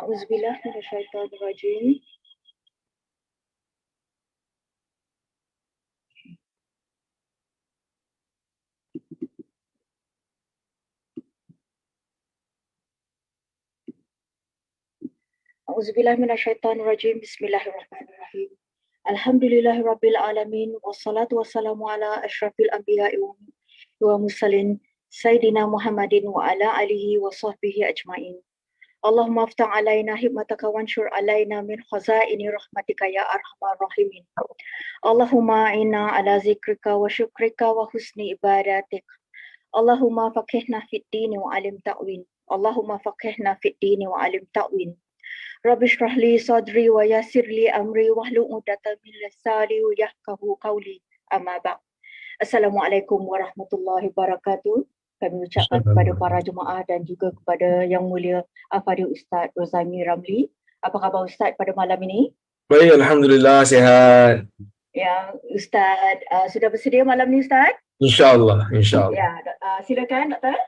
A'udzubillah minasyaitonir rajim. A'udzubillah minasyaitonir rajim. Bismillahirrahmanirrahim. Alhamdulillahirabbil alamin wassalatu wassalamu ala asyrafil anbiya'i wa mursalin sayyidina Muhammadin wa ala alihi wa sahbihi ajmain. Allahumma aftah alaina hikmataka wanshur alaina min khazaini rahmatika ya arhamar rahimin. Allahumma inna ala zikrika wa syukrika wa husni ibadatik. Allahumma faqihna fid dini wa alim ta'win. Allahumma faqihna fid dini wa alim ta'win. Rabbi shrah li sadri wa yassir li amri wahlul 'uqdatam min lisani yafqahu qawli. Amma ba'd. Assalamualaikum warahmatullahi wabarakatuh. Kami ucapkan kepada para jemaah dan juga kepada Yang Mulia Al-Fadhil Ustaz Rozami Ramli. Apa khabar Ustaz pada malam ini? Baik, alhamdulillah sihat. Ya, Ustaz sudah bersedia malam ni Ustaz? InsyaAllah, insyaAllah. Ya, silakan Doktor.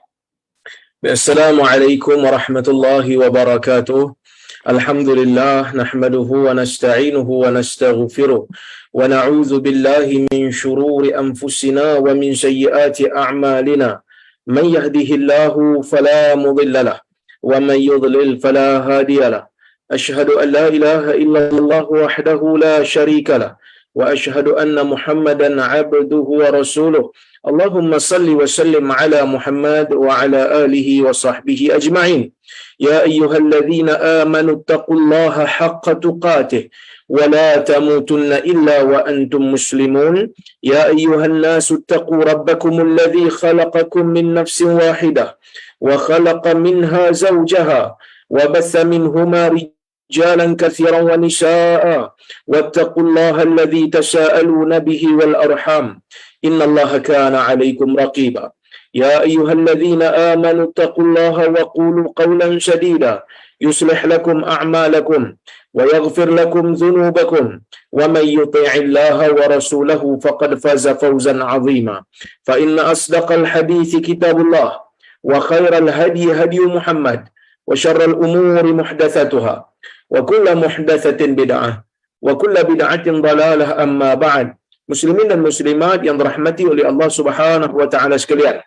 Assalamualaikum warahmatullahi wabarakatuh. Alhamdulillah, nahmaduhu wa nasta'inuhu wa nastaghfiruh. Wa na'udzu billahi min shururi anfusina wa min sayyiati a'malina. Man yahdihillahu fala mudilla lahu wa man yudlil fala hadiya lahu. Ashhadu an la ilaha illallah wahdahu la sharika lahu wa ashhadu anna Muhammadan 'abduhu wa rasuluh. Allahumma salli wa sallim ala Muhammad wa ala alihi wa sahbihi ajma'in. Ya ayyuhalladzina amanu taqullaha haqqa tuqatih wa la tamutunna illa wa antum muslimun. Ya ayyuhan nasu taqu rabbakumul ladzi khalaqakum min nafsin wahidah wa khalaqa minha zawjaha wa batha minhuma rijalan katsiran wa nisaa'a wattaqullaha alladzi tasaaluna bihi wal arham. Innallaha kana 'alaikum raqiba. Ya ayyuhalladzina amanu taqullaha wa qulu qawlan sadida yuslih lakum a'malakum wa yaghfir lakum dhunubakum wa man yuti'illaha wa rasulahu faqad faza fawzan 'azima. Fa inna asdaqal hadithi kitabullah wa khairal hadyi hadyu Muhammad wa syarral umuri muhdatsatuha wa kullu muhdatsatin bid'ah wa kullu bid'atin dhalalah. Amma ba'd. Muslimin dan muslimat yang dirahmati oleh Allah Subhanahu wa taala sekalian.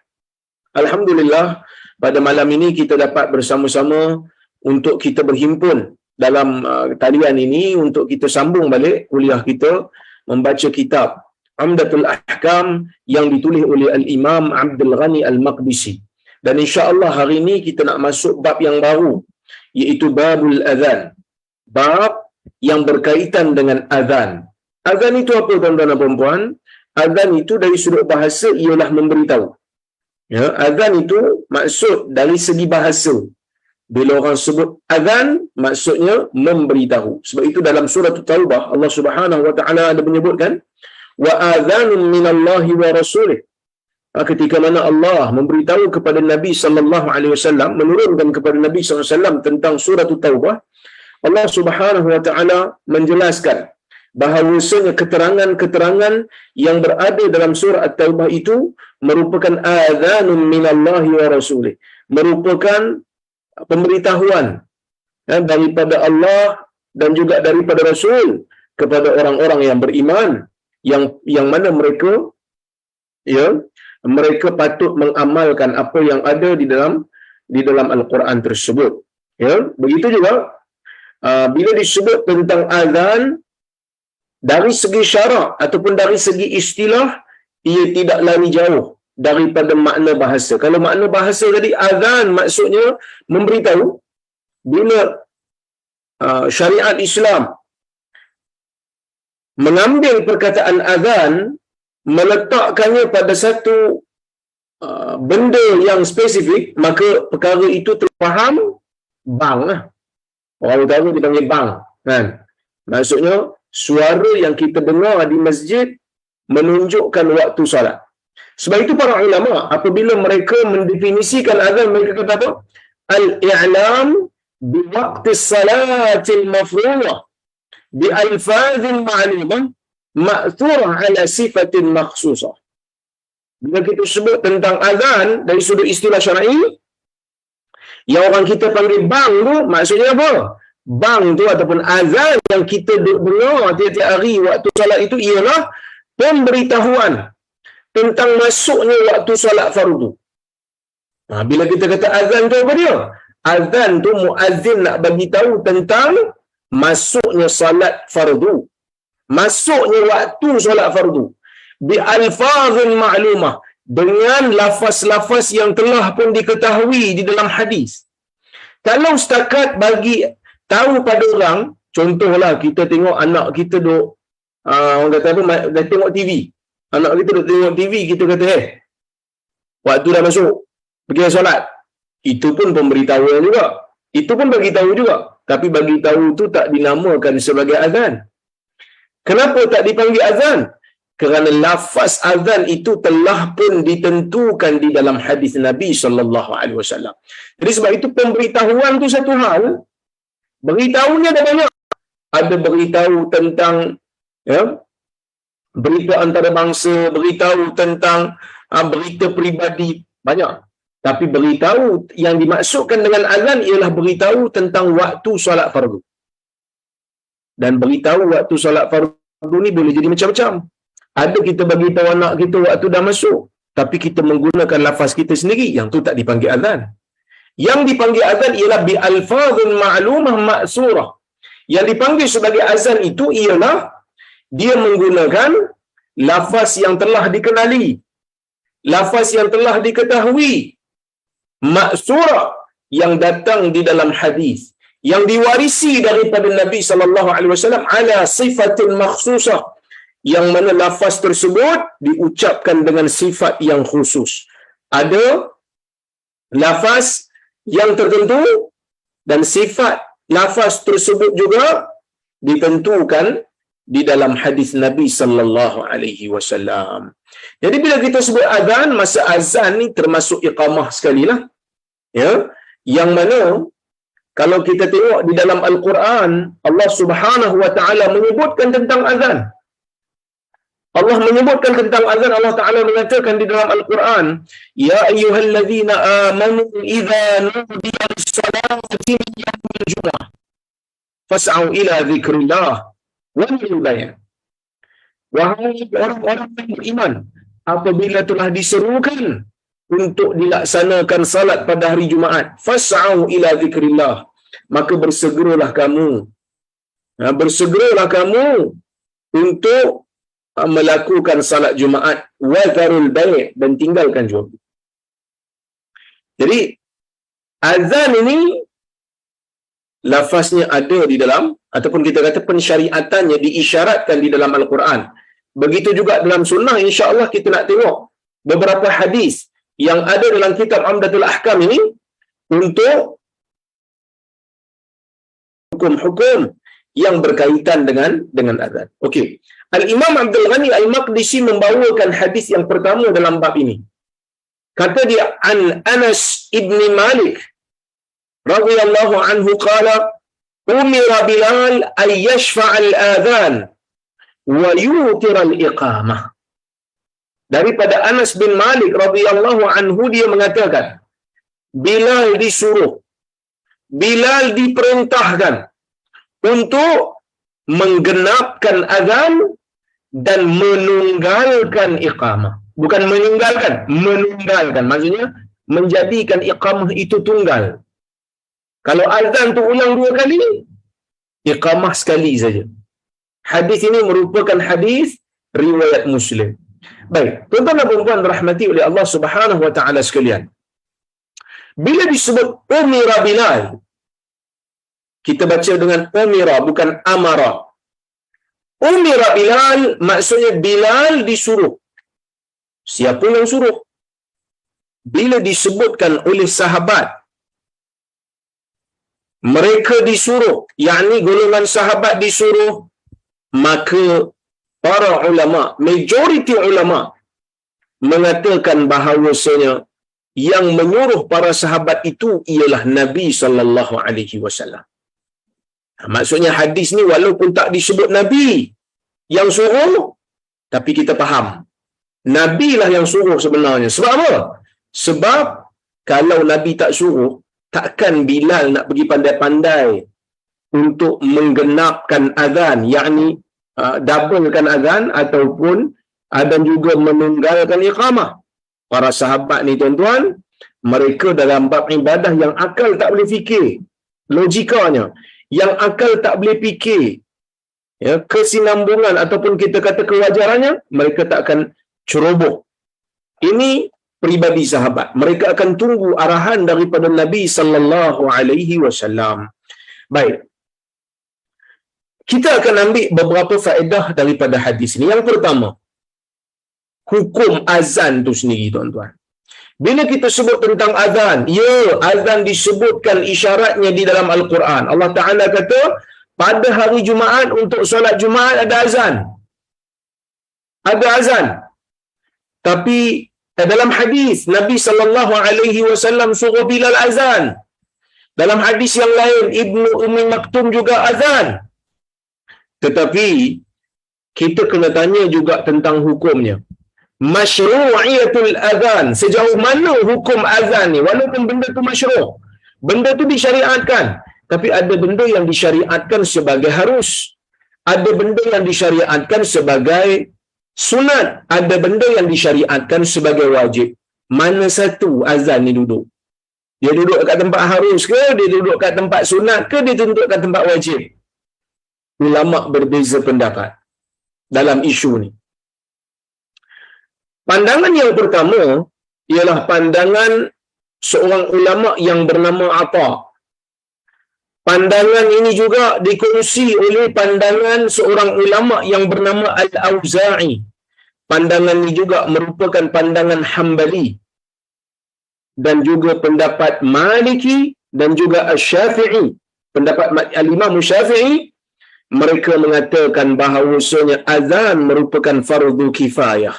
Alhamdulillah, pada malam ini kita dapat bersama-sama untuk kita berhimpun dalam talian ini untuk kita sambung balik kuliah kita membaca kitab Umdatul Ahkam yang ditulis oleh Al-Imam Abdul Ghani Al-Maqdisi. Dan insya-Allah hari ini kita nak masuk bab yang baru, iaitu babul azan. Bab yang berkaitan dengan azan. Azan itu apa tuan-tuan dan puan-puan? Azan itu dari sudut bahasa ialah memberitahu. Ya, azan itu maksud dari segi bahasa. Bila orang sebut azan, maksudnya memberitahu. Sebab itu dalam surah Taubah Allah Subhanahu wa taala ada menyebutkan wa azanun minallahi wa rasulih. Ketika mana Allah memberitahu kepada Nabi sallallahu alaihi wasallam, menurunkan kepada Nabi sallallahu alaihi wasallam tentang surah Taubah, Allah Subhanahu wa taala menjelaskan bahawasanya keterangan-keterangan yang berada dalam surah At-Taubah itu merupakan azanun minallahi wa rasulih, merupakan pemberitahuan daripada Allah dan juga daripada Rasul kepada orang-orang yang beriman, yang mana mereka patut mengamalkan apa yang ada di dalam Al-Quran tersebut. Ya, begitu juga bila disebut tentang azan, dari segi syarak ataupun dari segi istilah, ia tidak lari jauh daripada makna bahasa. Kalau makna bahasa tadi azan maksudnya memberitahu, bila syariat Islam mengambil perkataan azan, meletakkannya pada satu benda yang spesifik, maka perkara itu terfaham bang lah. Orang utara kita panggil bang, kan? Maksudnya suara yang kita dengar di masjid menunjukkan waktu salat. Sebab itu para ulama apabila mereka mendefinisikan azan, mereka kata apa? Al-i'lam bi waqti salatil mafruḍah bi alfazin ma'lumah ma'thurah ala sifatin makhsusah. Bila kita sebut tentang azan dari sudut istilah syar'i, yang orang kita panggil bang tu maksudnya apa? bang tu ataupun azan yang kita dengar tiap-tiap hari waktu solat itu ialah pemberitahuan tentang masuknya waktu solat fardu. Bila kita kata azan tu apa dia? Azan tu muazzin nak bagi tahu tentang masuknya solat fardu. Masuknya waktu solat fardu. Bi alfazin ma'lumah, dengan lafaz-lafaz yang telah pun diketahui di dalam hadis. Kalau setakat bagi tahu pada orang, contohlah kita tengok anak kita duk orang kata apa, dah tengok TV. Anak kita duk tengok TV, kita kata waktu dah masuk, pergi solat. Itu pun pemberitahuan juga. Itu pun bagi tahu juga. Tapi bagi tahu tu tak dinamakan sebagai azan. Kenapa tak dipanggil azan? Kerana lafaz azan itu telah pun ditentukan di dalam hadis Nabi sallallahu alaihi wasallam. Jadi sebab itu pemberitahuan tu satu hal, beritahunya ada banyak. Ada beritahu tentang berita antarabangsa, beritahu tentang berita peribadi, banyak. Tapi beritahu yang dimaksudkan dengan azan ialah beritahu tentang waktu solat fardu. Dan beritahu waktu solat fardu ni boleh jadi macam-macam. Ada kita bagi tahu anak kita waktu dah masuk, tapi kita menggunakan lafaz kita sendiri, yang tu tak dipanggil azan. Yang dipanggil azan ialah bi alfazun ma'lumah ma'surah. Yang dipanggil sebagai azan itu ialah dia menggunakan lafaz yang telah dikenali, lafaz yang telah diketahui, ma'surah, yang datang di dalam hadis, yang diwarisi daripada Nabi sallallahu alaihi wasallam ala sifatin makhsusah, yang mana lafaz tersebut diucapkan dengan sifat yang khusus. Ada lafaz yang tertentu dan sifat lafaz tersebut juga ditentukan di dalam hadis Nabi sallallahu alaihi wasallam. Jadi bila kita sebut azan, masa azan ni termasuk iqamah sekalilah. Ya, yang mana kalau kita tengok di dalam Al-Quran, Allah Subhanahu wa taala menyebutkan tentang azan. Allah menyebutkan tentang azan, Allah Taala mengatakan di dalam Al-Quran, ya ayyuhallazina amanu idza nudiya lis-salati min yaumil jumu'ah fas'au ila dzikrillah wa dzikru bayan. Wahai orang-orang yang beriman, apabila telah diserukan untuk dilaksanakan salat pada hari Jumaat, fas'au ila dzikrillah, maka bersegeralah kamu. Bersegeralah kamu untuk melakukan salat Jumaat, wa dzarul bai', dan tinggalkan jual. Jadi azan ini lafaznya ada di dalam, ataupun kita kata pensyariatannya diisyaratkan di dalam Al-Quran. Begitu juga dalam sunnah, insya-Allah kita nak tengok beberapa hadis yang ada dalam kitab Umdatul Ahkam ini untuk hukum-hukum yang berkaitan dengan azan. Okey. Al-Imam Abdul Ghani Al-Maqdisi membawakan hadis yang pertama dalam bab ini. Kata dia, an Anas ibn Malik radhiyallahu anhu qala umira Bilal ay yashfa' al-adhan wa yutir al-iqamah. Daripada Anas bin Malik radhiyallahu anhu, dia mengatakan Bilal disuruh, Bilal diperintahkan untuk menggenapkan azan dan menunggalkan iqamah. Bukan meninggalkan, menunggalkan. Maksudnya menjadikan iqamah itu tunggal. Kalau azan tu ulang 2 kali, iqamah sekali saja. Hadis ini merupakan hadis riwayat Muslim. Baik, tuan-tuan dan puan-puan rahmati oleh Allah Subhanahu wa taala sekalian. Bila disebut umira Bilal, kita baca dengan umira, bukan amara. Umira Bilal maksudnya Bilal disuruh. Siapa yang suruh? Bila disebutkan oleh sahabat, mereka disuruh, yakni golongan sahabat disuruh, maka para ulama, majoriti ulama mengatakan bahawasanya yang menyuruh para sahabat itu ialah Nabi sallallahu alaihi wasallam. Maksudnya hadis ni walaupun tak disebut Nabi yang suruh, tapi kita faham Nabi lah yang suruh sebenarnya. Sebab apa? Sebab kalau Nabi tak suruh, takkan Bilal nak pergi pandai-pandai untuk menggenapkan azan, yakni doublekan azan ataupun dan juga menunggalkan iqamah. Para sahabat ni tuan-tuan, mereka dalam bab ibadah yang akal tak boleh fikir, logikanya, yang akal tak boleh fikir, ya, kesinambungan ataupun kita kata kewajarannya, mereka tak akan ceroboh. Ini peribadi sahabat. Mereka akan tunggu arahan daripada Nabi sallallahu alaihi wasallam. Baik. Kita akan ambil beberapa faedah daripada hadis ini. Yang pertama, hukum azan tu sendiri, tuan-tuan. Bila kita sebut tentang azan, ya, azan disebutkan isyaratnya di dalam Al-Quran. Allah Ta'ala kata, pada hari Jumaat untuk solat Jumaat ada azan. Ada azan. Tapi dalam hadis Nabi sallallahu alaihi wasallam suruh Bilal azan. Dalam hadis yang lain Ibnu Ummi Maktum juga azan. Tetapi kita kena tanya juga tentang hukumnya. Masyru'iyatul azan, sejauh mana hukum azan ni? Walaupun benda tu masyru', benda tu disyariatkan, tapi ada benda yang disyariatkan sebagai harus, ada benda yang disyariatkan sebagai sunat, ada benda yang disyariatkan sebagai wajib. Mana satu azan ni duduk? Dia duduk kat tempat harus ke? Dia duduk kat tempat sunat ke? Dia duduk kat tempat wajib? Ulama berbeza pendapat dalam isu ni. Pandangan yang pertama ialah pandangan seorang ulama yang bernama Atha. Pandangan ini juga dikongsi oleh pandangan seorang ulama yang bernama Al-Auza'i. Pandangan ini juga merupakan pandangan Hambali dan juga pendapat Maliki dan juga Asy-Syafi'i. Pendapat Al-Imam Syafi'i, mereka mengatakan bahawasanya azan merupakan fardu kifayah.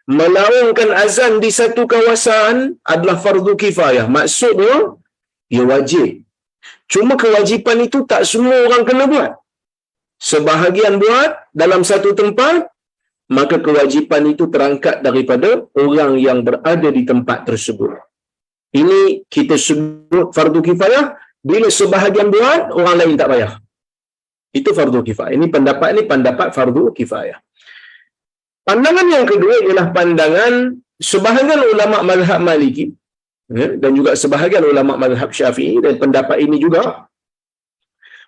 Melaungkan azan di satu kawasan adalah fardu kifayah. Maksudnya, ia wajib. Cuma kewajipan itu tak semua orang kena buat. Sebahagian buat dalam satu tempat, maka kewajipan itu terangkat daripada orang yang berada di tempat tersebut. Ini kita sebut fardu kifayah. Bila sebahagian buat, orang lain tak payah. Itu fardu kifayah. Ini pendapat fardu kifayah. Pandangan yang kedua ialah pandangan sebahagian ulama mazhab Maliki, ya, dan juga sebahagian ulama mazhab Syafi'i, dan pendapat ini juga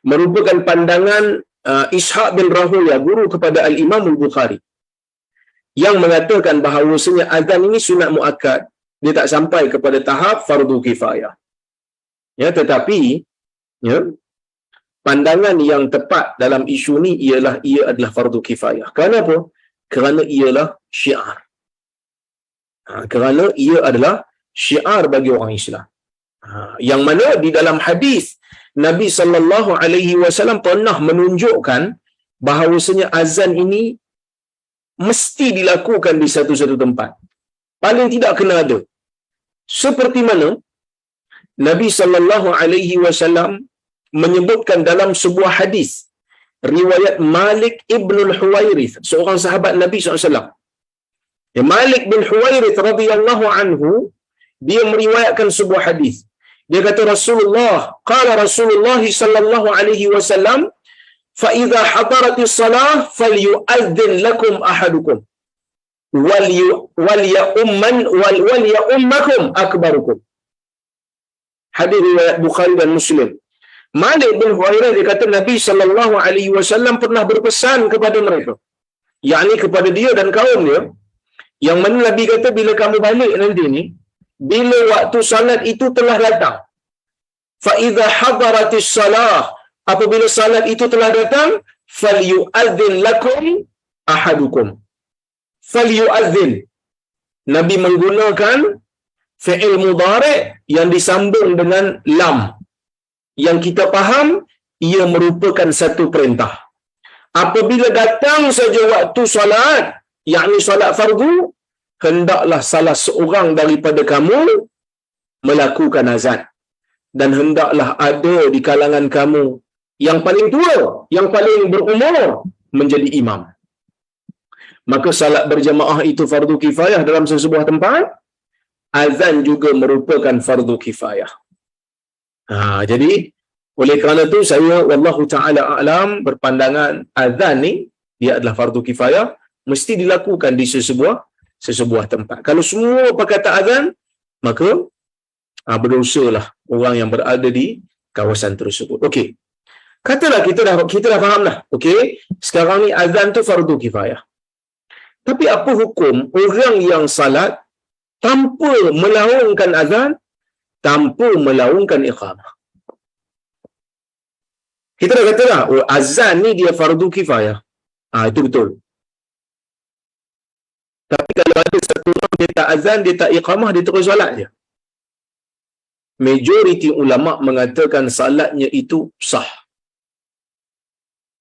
merupakan pandangan Ishaq bin Rahuya, guru kepada Al-Imam Al-Bukhari, yang mengatakan bahawasanya azan ini sunat muakkad. Dia tak sampai kepada tahap fardu kifayah. Ya, tetapi ya, pandangan yang tepat dalam isu ni ialah ia adalah fardu kifayah. Kenapa? Kerana ialah syiar. Kerana ia adalah syiar bagi orang Islam. Yang mana di dalam hadis Nabi sallallahu alaihi wasallam pernah menunjukkan bahawasanya azan ini mesti dilakukan di satu-satu tempat. Paling tidak kena ada. Seperti mana Nabi sallallahu alaihi wasallam menyebutkan dalam sebuah hadis riwayat Malik ibn al-Huwairith, seorang sahabat Nabi SAW. Malik bin Huwairith radhiyallahu anhu, dia meriwayatkan sebuah hadis. Dia kata qala Rasulullah sallallahu alaihi wasallam, fa idza hadaratis salah falyu'adhdhin lakum ahadukum wal ya'ummakum akbarukum. Hadis riwayat Bukhari dan Muslim. Malik bin Huwairith dia kata Nabi sallallahu alaihi wasallam pernah berpesan kepada mereka, yakni kepada dia dan kaumnya, yang mana Nabi kata bila kamu balik nanti ni, bila waktu salat itu telah datang, fa idza hadaratis salah, apabila salat itu telah datang, falyu'adhdhin lakum ahadukum. Falyu'adhdhin, Nabi menggunakan fi'il mudhari' yang disambung dengan lam, yang kita faham ia merupakan satu perintah. Apabila datang saja waktu solat, yakni solat fardu, hendaklah salah seorang daripada kamu melakukan azan, dan hendaklah ada di kalangan kamu yang paling tua, yang paling berumur menjadi imam. Maka salat berjamaah itu fardu kifayah dalam sesebuah tempat, azan juga merupakan fardu kifayah. Jadi Oleh kerana itu saya wallahu taala a'lam berpandangan azan ni dia adalah fardu kifayah, mesti dilakukan di sesebuah tempat. Kalau semua perkataan azan, maka berdosalah orang yang berada di kawasan tersebut. Okey. Katalah kita dah faham dah. Okey, sekarang ni azan tu fardu kifayah. Tapi apa hukum orang yang salat tanpa melaungkan azan, tanpa melaungkan iqamah? Kita dah kata dah, azan ni dia fardu kifayah. Itu betul. Tapi kalau ada satu orang dia tak azan, dia tak iqamah, dia terus solat je. Majoriti ulama mengatakan salatnya itu sah.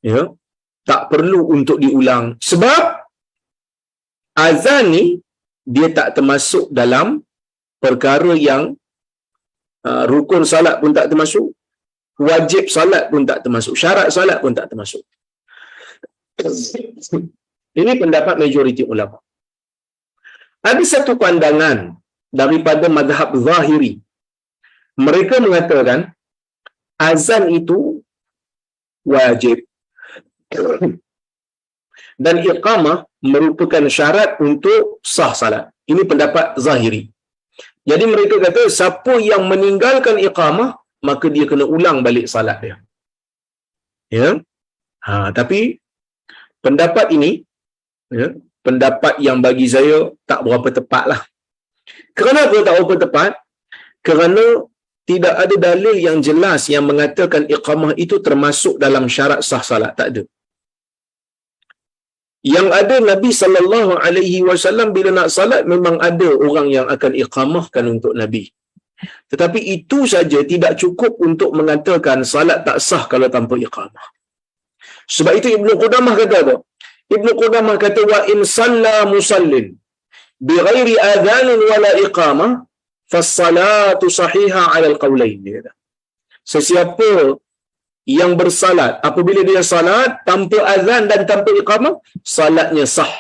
Ya, tak perlu untuk diulang. Sebab azan ni dia tak termasuk dalam perkara yang rukun salat pun tak termasuk, wajib salat pun tak termasuk, syarat salat pun tak termasuk. Ini pendapat majoriti ulama. Ada satu pandangan daripada mazhab Zahiri. Mereka mengatakan azan itu wajib dan iqamah merupakan syarat untuk sah salat. Ini pendapat Zahiri. Jadi mereka kata siapa yang meninggalkan iqamah maka dia kena ulang balik salat dia. Ya. Tapi pendapat ini, ya, pendapat yang bagi saya tak berapa tepatlah. Kenapa tak berapa tepat? Kerana tidak ada dalil yang jelas yang mengatakan iqamah itu termasuk dalam syarat sah salat, tak ada. Yang ada Nabi sallallahu alaihi wasallam bila nak salat memang ada orang yang akan iqamahkan untuk Nabi. Tetapi itu saja tidak cukup untuk mengatakan salat tak sah kalau tanpa iqamah. Sebab itu Ibnu Qudamah kata apa? Ibnu Qudamah kata wa in salla musallin bi ghairi adhan wala iqamah fas-salatu sahihah 'ala al-qaulain. Sesiapa yang bersalat apabila dia salat tanpa azan dan tanpa iqamah, salatnya sah.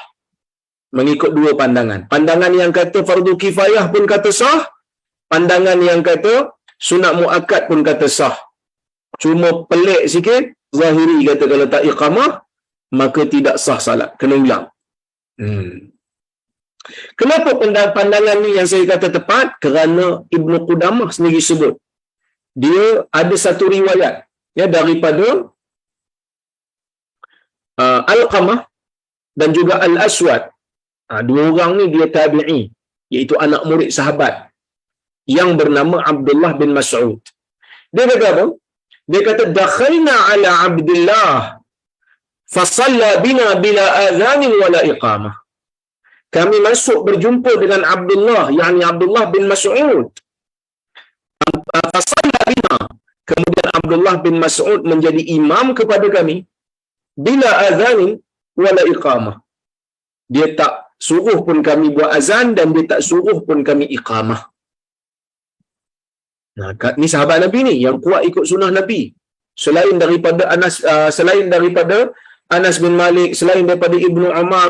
Mengikut dua pandangan. Pandangan yang kata fardu kifayah pun kata sah, pandangan yang kata sunat muakkad pun kata sah. Cuma pelik sikit, Zahiri kata kalau tak iqamah maka tidak sah salat, kena ulang. Kenapa pandangan ni yang saya kata tepat? Kerana Ibnu Qudamah sendiri sebut dia ada satu riwayat, ya, daripada Al-Qamah dan juga Al-Aswad. Dua orang ni dia tabi'i, iaitu anak murid sahabat yang bernama Abdullah bin Mas'ud. Dia kata apa? Dia kata dakhalna ala Abdullah fasalla bina bila adhan wala iqamah. Kami masuk berjumpa dengan Abdullah, yakni Abdullah bin Mas'ud. Fasalla bina. Kemudian Abdullah bin Mas'ud menjadi imam kepada kami bila adhan wala iqamah. Dia tak suruh pun kami buat azan dan dia tak suruh pun kami iqamah. Ni sahabat Nabi ni yang kuat ikut sunnah Nabi. Selain daripada Anas bin Malik, selain daripada Ibnu Umar,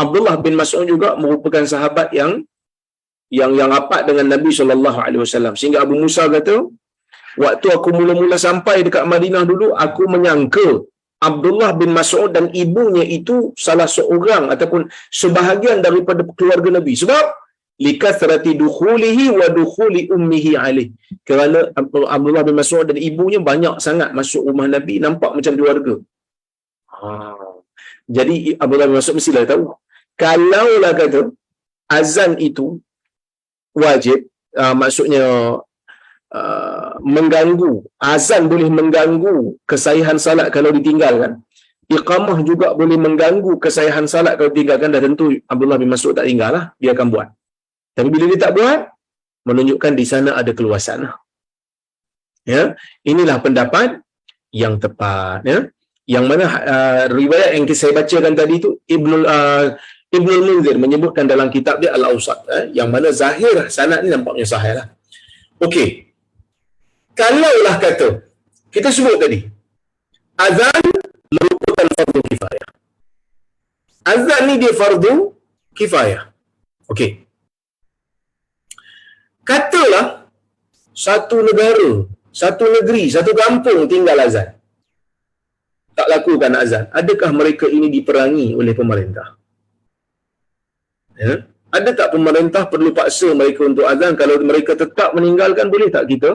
Abdullah bin Mas'ud juga merupakan sahabat yang rapat dengan Nabi SAW. Sehingga Abu Musa kata, waktu aku mula-mula sampai dekat Madinah dulu, aku menyangka Abdullah bin Mas'ud dan ibunya itu salah seorang ataupun sebahagian daripada keluarga Nabi. Sebab likathrati dukhulihi wa dukhuli ummihi alaih. Kerana Abdullah bin Mas'ud dan ibunya banyak sangat masuk rumah Nabi, nampak macam keluarga. Jadi Abdullah bin Mas'ud mestilah tahu. Kalaulah kata azan itu wajib, maksudnya mengganggu, azan boleh mengganggu kesahihan salat kalau ditinggalkan, iqamah juga boleh mengganggu kesahihan salat kalau ditinggalkan, dah tentu Abdullah bin Mas'ud tak tinggallah, dia akan buat. Tapi bila dia tak buat, menunjukkan di sana ada keluasan. Ya, inilah pendapat yang tepat, ya. Yang mana riwayat yang saya bacakan tadi itu Ibnul Munzir menyebutkan dalam kitab dia Al-Awsat, yang mana zahir sanad ni nampaknya sahih lah. Okey. Kalaulah kata kita sebut tadi azan merupakan fardu kifayah. Azan ni dia fardu kifayah. Okey. Katalah satu negara satu negeri, satu kampung tinggal azan, tak lakukan azan, adakah mereka ini diperangi oleh pemerintah? Ya? Ada tak pemerintah perlu paksa mereka untuk azan? Kalau mereka tetap meninggalkan, boleh tak kita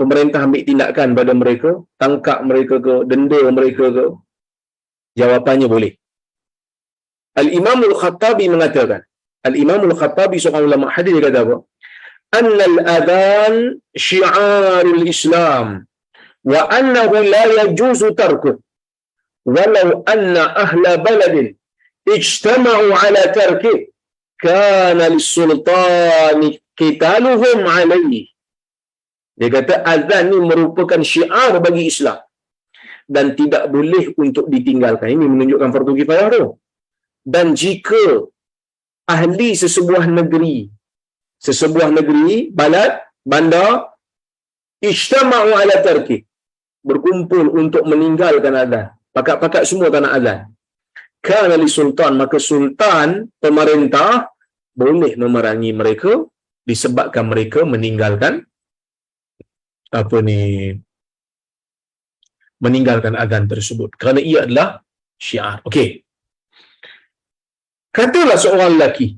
pemerintah ambil tindakan pada mereka, tangkap mereka ke, denda mereka ke? Jawapannya boleh. Al-Imam Al-Khattabi mengatakan, Al-Imam Al-Khattabi seorang ulama hadis, dia kata apa? Annal adhan syi'arul Islam wa annahu la yajuzu tarkuh walau anna ahla baladin ijtama'u ala tarkih kana lis-sultani qitaluhum alaihi. Dia kata azan ni merupakan syiar bagi Islam dan tidak boleh untuk ditinggalkan. Ini menunjukkan fardu kifayah tu. Dan jika ahli sesebuah negeri, balad, bandar, ijtama'u ala tarkih, berkumpul untuk meninggalkan azan, pakat-pakat semua tak nak azan, kana li sultan, maka sultan, pemerintah boleh memerangi mereka disebabkan mereka meninggalkan meninggalkan azan tersebut, kerana ia adalah syiar. Okey, katalah seorang lelaki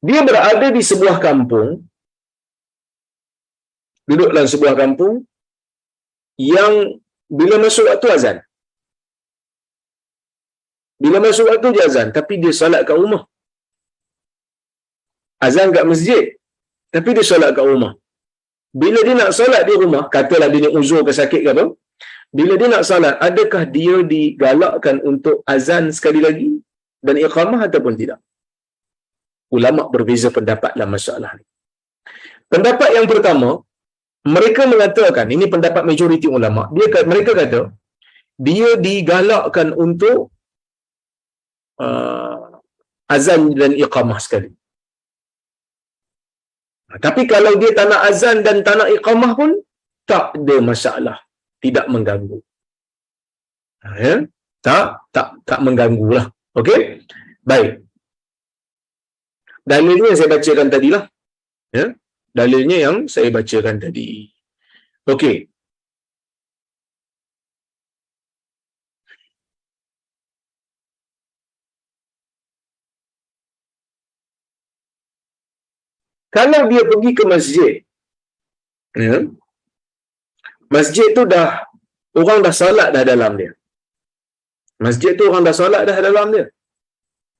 dia berada di sebuah kampung, duduk dalam sebuah kampung yang bila masuk waktu azan, dia azan, tapi dia solat kat rumah. Azan kat masjid, tapi dia solat kat rumah. Bila dia nak solat di rumah, katalah dia ni uzur ke sakit ke apa, bila dia nak solat, adakah dia digalakkan untuk azan sekali lagi dan iqamah ataupun tidak? Ulama berbeza pendapat dalam masalah ni. Pendapat yang pertama, mereka mengatakan, ini pendapat majoriti ulama, mereka kata dia digalakkan untuk azan dan iqamah sekali. Tapi kalau dia tak nak azan dan tak nak iqamah pun tak ada masalah, tidak mengganggu. Ya? Tak mengganggulah. Okey? Baik. Dalilnya yang saya bacakan tadilah. Ya? Dalilnya yang saya bacakan tadi. Okey. Kalau dia pergi ke masjid, ya, masjid tu orang dah salat dah dalam dia. Masjid tu orang dah salat dah dalam dia.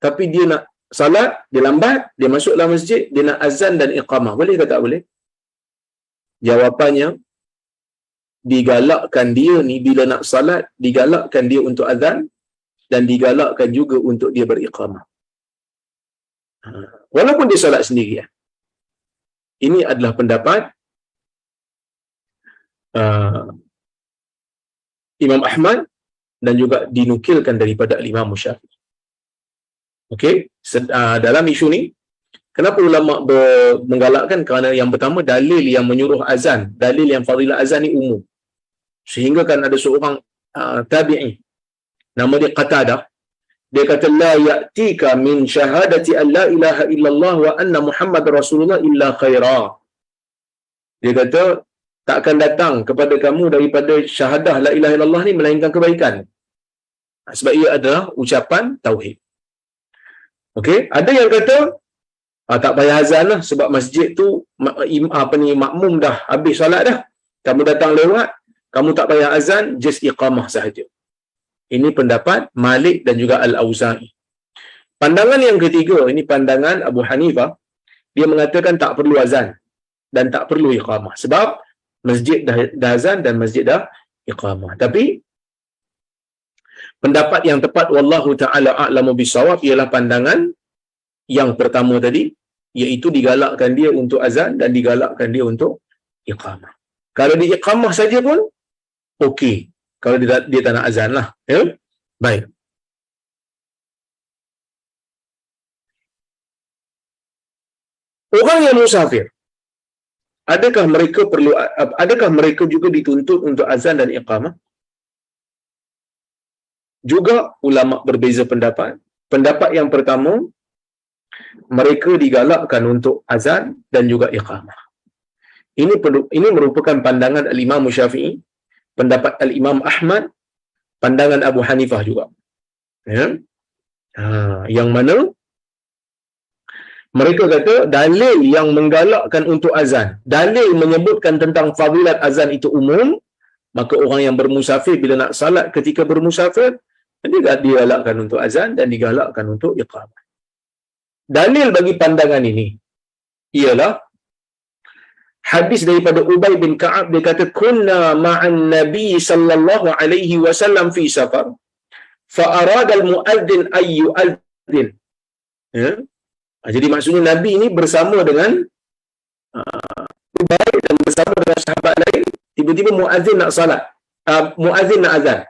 Tapi dia nak salat, dia lambat, dia masuk dalam masjid, dia nak azan dan iqamah. Boleh ke tak boleh? Jawapannya, digalakkan dia ni bila nak salat, digalakkan dia untuk azan dan digalakkan juga untuk dia beriqamah. Walaupun dia salat sendiri. Ini adalah pendapat Imam Ahmad dan juga dinukilkan daripada Imam Syafi'i. Okey, dalam isu ni, kenapa ulama menggalakkan? Kerana yang pertama, dalil yang menyuruh azan, dalil yang fadilah azan ni umum. Sehingga kan ada seorang tabi'i, nama dia Qatadah, dia kata, la ya'tika min syahadati an la ilaha illallah wa anna Muhammad Rasulullah illa khaira. Dia kata, tak akan datang kepada kamu daripada syahadah la ilaha illallah ni melainkan kebaikan. Sebab ia adalah ucapan tauhid. Okey, ada yang kata tak payah azan lah, sebab masjid tu makmum dah habis solat dah, kamu datang lewat, kamu tak payah azan, just iqamah sahaja. Ini pendapat Malik dan juga Al-Auza'i. Pandangan yang ketiga, ini pandangan Abu Hanifah, dia mengatakan tak perlu azan dan tak perlu iqamah, sebab masjid dah azan dan masjid dah iqamah. Tapi pendapat yang tepat, wallahu ta'ala a'lamu bisawab, ialah pandangan yang pertama tadi, iaitu digalakkan dia untuk azan dan digalakkan dia untuk iqamah. Kalau di iqamah saja pun okey, kalau dia tak nak azan lah. Ya? Baik. Orang yang musafir, adakah mereka juga dituntut untuk azan dan iqamah? Juga ulama berbeza pendapat. Pendapat yang pertama, mereka digalakkan untuk azan dan juga iqamah. Ini merupakan pandangan Al-Imam Syafi'i, pendapat Al-Imam Ahmad, pandangan Abu Hanifah juga. Ya. Yang mana mereka kata dalil yang menggalakkan untuk azan, dalil menyebutkan tentang fadilat azan itu umum, maka orang yang bermusafir bila nak salat ketika bermusafir, dia digalakkan untuk azan dan digalakkan untuk iqamah. Dalil bagi pandangan ini ialah hadis daripada Ubay bin Ka'ab, dia kata kunna ma'an nabi sallallahu alaihi wasallam fi safar fa arada al muadzin ay yuadzin. Ya. Jadi maksudnya Nabi ini bersama dengan Ubay dan bersama dengan sahabat lain, tiba-tiba muadzin nak salat, muadzin nak azan.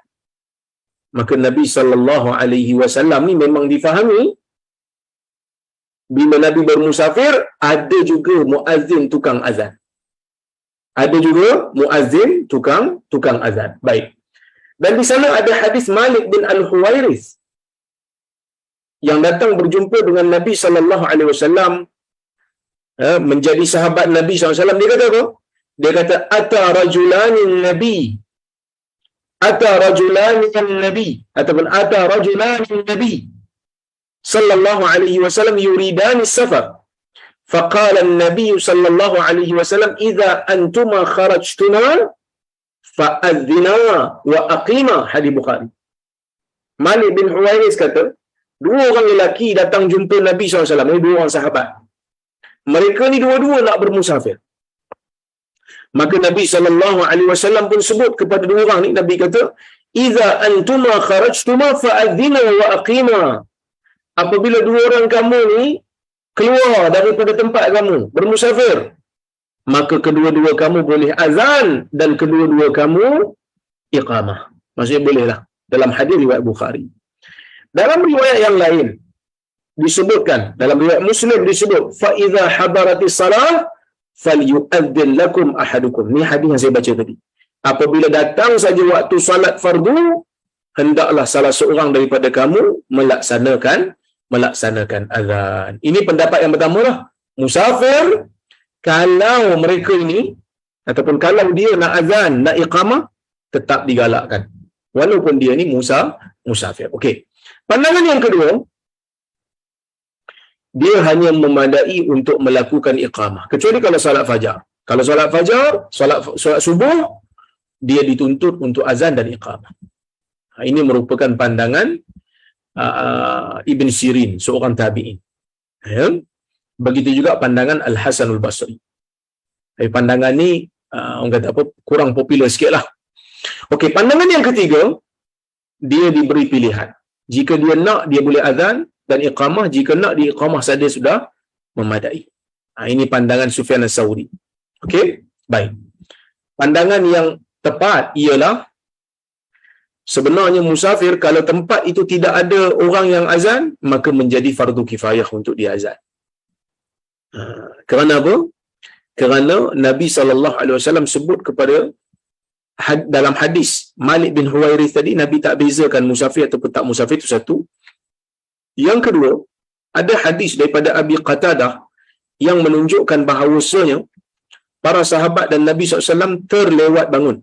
Maka Nabi sallallahu alaihi wasallam ni memang difahami bila Nabi bermusafir ada juga muadzin tukang azan. Ada juga muazzin tukang azan. Baik. Dan di sana ada hadis Malik bin Al-Huwairith yang datang berjumpa dengan Nabi sallallahu alaihi wasallam, menjadi sahabat Nabi sallallahu alaihi wasallam. Dia kata apa? Dia kata ata rajulanin nabi. Ata rajulanin nabi ataupun ata rajulanin nabi sallallahu alaihi wasallam yuridani safar. فقال النبي صلى الله عليه وسلم إذا أنتما خرجتما فأذنا وأقيما. Hadis Bukhari. Malik bin Huwairis kata, dua orang lelaki datang jumpa Nabi SAW. Ini dua orang sahabat. Mereka ni dua-dua nak bermusafir. Maka Nabi SAW pun sebut kepada dua orang ni, Nabi kata, إذا أنتما خرجتما فأذنا وأقيما. Apabila dua orang kamu ni keluar daripada tempat kamu bermusafir, maka kedua-dua kamu boleh azan dan kedua-dua kamu iqamah. Maksudnya bolehlah. Dalam hadis riwayat Bukhari. Dalam riwayat yang lain disebutkan, dalam riwayat Muslim disebut fa idza hadaratis salah falyu'adzin lakum ahadukum. Ni hadis yang saya baca tadi. Apabila datang saja waktu salat fardu, hendaklah salah seorang daripada kamu melaksanakan azan. Ini pendapat yang pertama lah. Musafir, kalau mereka ini, ataupun kalau dia nak azan, nak iqamah, tetap digalakkan. Walaupun dia ni musafir. Okey. Pandangan yang kedua, dia hanya memadai untuk melakukan iqamah. Kecuali kalau salat fajar. Kalau salat fajar, salat subuh, dia dituntut untuk azan dan iqamah. Ini merupakan pandangan Ibn Sirin, seorang tabi'in. Ya. Begitu juga pandangan Al-Hasanul Basri. Pandangan ni orang kata apa, kurang popular sikit lah. Okey, pandangan yang ketiga, dia diberi pilihan. Jika dia nak, dia boleh azan dan iqamah. Jika nak, dia iqamah saja sudah memadai. Ini pandangan Sufyan As-Sauri. Okey, baik. Pandangan yang tepat ialah sebenarnya musafir, kalau tempat itu tidak ada orang yang azan, maka menjadi fardu kifayah untuk dia azan. Kerana apa? Kerana Nabi SAW sebut kepada dalam hadis Malik bin Huwairith tadi, Nabi tak bezakan musafir ataupun tak musafir, itu satu. Yang kedua, ada hadis daripada Abi Qatadah yang menunjukkan bahawasanya para sahabat dan Nabi SAW terlewat bangun,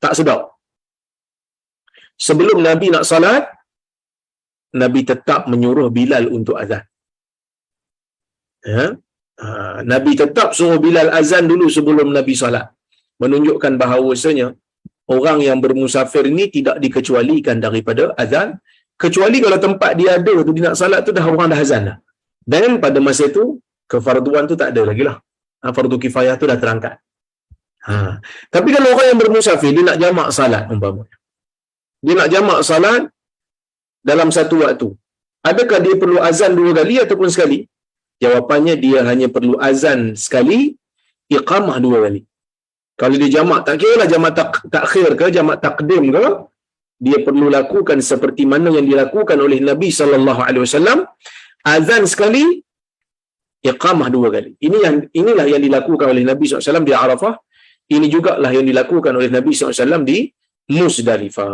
tak sedar. Sebelum Nabi nak salat, Nabi tetap menyuruh Bilal untuk azan. Ya? Nabi tetap suruh Bilal azan dulu sebelum Nabi salat. Menunjukkan bahawasanya orang yang bermusafir ini tidak dikecualikan daripada azan, kecuali kalau tempat dia ada tu, dia nak salat tu dah orang dah azan dah. Dan pada masa itu kefarduan tu tak ada lagi lah. Fardu kifayah tu dah terangkat. Tapi kalau orang yang bermusafir, dia nak jamak salat umpamanya, dia nak jamak salat dalam satu waktu, adakah dia perlu azan dua kali ataupun sekali? Jawapannya, dia hanya perlu azan sekali, iqamah dua kali. Kalau dia jamak, tak kira lah jamak takhir ke jamak takdim ke, dia perlu lakukan seperti mana yang dilakukan oleh Nabi SAW. Azan sekali, iqamah dua kali. Inilah yang dilakukan oleh Nabi SAW di Arafah. Ini jugalah yang dilakukan oleh Nabi SAW di Muzdalifah.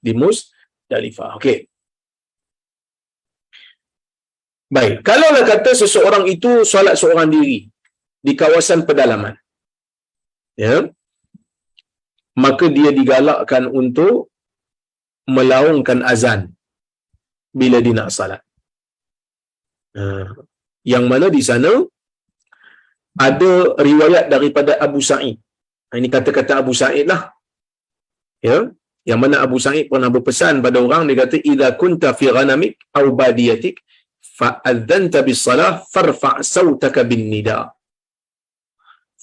Di Muzdalifah. Okey. Baik. Kalaulah kata seseorang itu solat seorang diri di kawasan pedalaman, ya, maka dia digalakkan untuk melaungkan azan bila dia nak salat. Yang mana di sana ada riwayat daripada Abu Sa'id. Ini kata-kata Abu Sa'id lah. Ya, yang mana Abu Sa'id pernah berpesan pada orang, dia kata idza kunta fi ghanamik aw badiyatik fa adzanta bis salah farfa' sautaka bin nida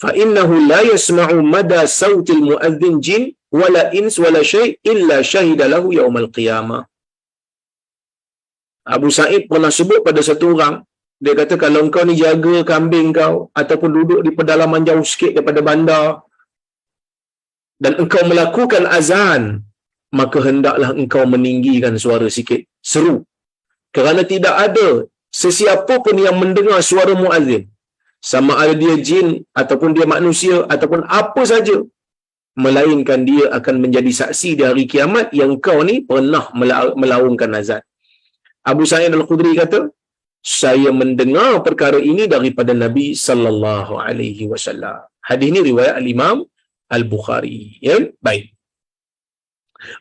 fa innahu la yasma'u mada sautil muadzin jin wala ins wala syai' illa syahida lahu yaumal qiyamah. Abu Sa'id pernah sebut pada satu orang, dia kata kalau engkau ni jaga kambing kau ataupun duduk di pedalaman jauh sikit daripada bandar dan engkau melakukan azan, maka hendaklah engkau meninggikan suara sikit, seru. Kerana tidak ada sesiapa pun yang mendengar suara muazzin, sama ada dia jin ataupun dia manusia ataupun apa saja, melainkan dia akan menjadi saksi di hari kiamat yang kau ni pernah melaungkan azan. Abu Sa'id Al-Khudri kata, saya mendengar perkara ini daripada Nabi sallallahu alaihi wasallam. Hadis ini riwayat Al-Imam Al-Bukhari. Ya, baik.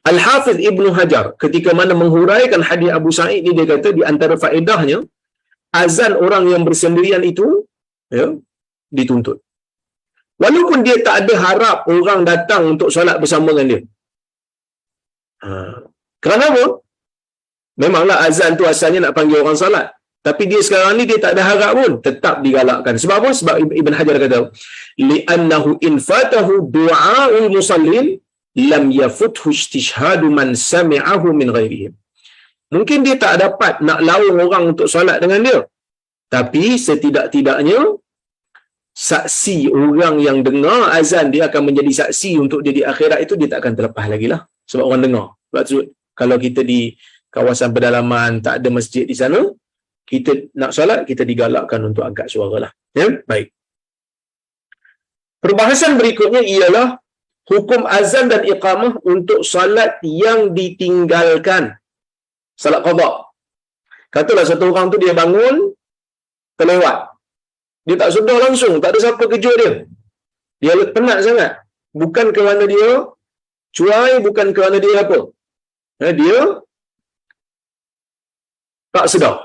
Al-Hafiz Ibnu Hajar ketika mana menghuraikan hadis Abu Sa'id ni, dia kata di antara faedahnya azan orang yang bersendirian itu, ya, dituntut. Walaupun dia tak ada harap orang datang untuk solat bersama dengan dia. Kerana apa? Memanglah azan tu asalnya nak panggil orang solat, tapi dia sekarang ni dia tak ada harap pun, tetap digalakkan. Sebab apa? Sebab Ibn Hajar kata, li'annahu in fatahu du'a'ul musallin lam yafuthu istishhadu man sami'ahu min ghairihim. Mungkin dia tak dapat nak laung orang untuk solat dengan dia, tapi setidak-tidaknya saksi orang yang dengar azan dia akan menjadi saksi untuk dia di akhirat itu, dia tak akan terlepas lagi lah. Sebab orang dengar. Sebab kalau kita di kawasan pedalaman, tak ada masjid di sana, kita nak solat, kita digalakkan untuk angkat suara lah. Ya? Baik. Perbahasan berikutnya ialah hukum azan dan iqamah untuk salat yang ditinggalkan. Salat qada. Katalah satu orang tu dia bangun, terlewat. Dia tak sedar langsung, tak ada siapa kejut dia. Dia penat sangat. Bukan kerana dia cuai, bukan kerana dia apa. Dia tak sedar.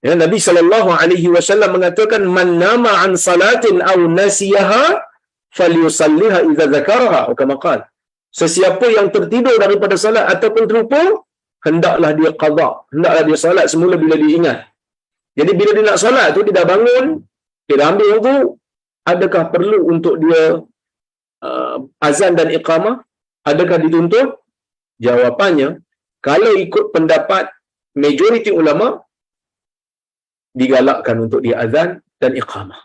Ya, Nabi sallallahu alaihi wasallam mengatakan man nama an salatin aw nasiyaha falyusalliha idza dzakaraha, atau kama qala. Sesiapa yang tertidur daripada salat ataupun terlupa, hendaklah dia qada, hendaklah dia salat semula bila dia ingat. Jadi bila dia nak salat tu, dia dah bangun, dia dah ambil wudu, adakah perlu untuk dia azan dan iqamah? Adakah dituntut? Jawapannya, kalau ikut pendapat majoriti ulama, digalakkan untuk dia azan dan iqamah.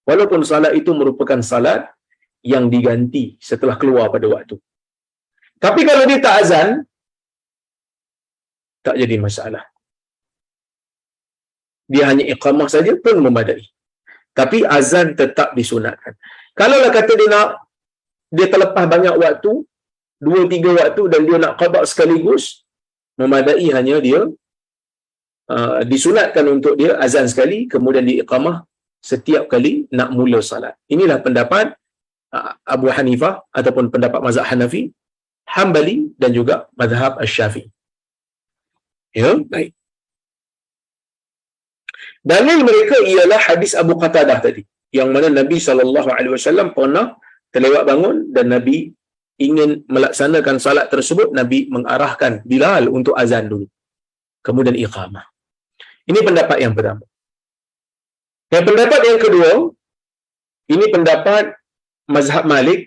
Walaupun salat itu merupakan salat yang diganti setelah keluar pada waktu. Tapi kalau dia tak azan, tak jadi masalah. Dia hanya iqamah saja pun memadai. Tapi azan tetap disunatkan. Kalaulah kata dia terlepas banyak waktu, 2-3 waktu, dan dia nak qada sekaligus, memadai hanya dia disunatkan untuk dia azan sekali, kemudian dia iqamah setiap kali nak mula salat. Inilah pendapat Abu Hanifah ataupun pendapat mazhab Hanafi, Hanbali dan juga mazhab Asy-Syafi'i. Ya, baik. Dalil mereka ialah hadis Abu Qatadah tadi, yang mana Nabi SAW pernah terlewat bangun dan Nabi ingin melaksanakan salat tersebut. Nabi mengarahkan Bilal untuk azan dulu, kemudian iqamah. Ini pendapat yang pertama. Yang pendapat yang kedua, ini pendapat mazhab Malik,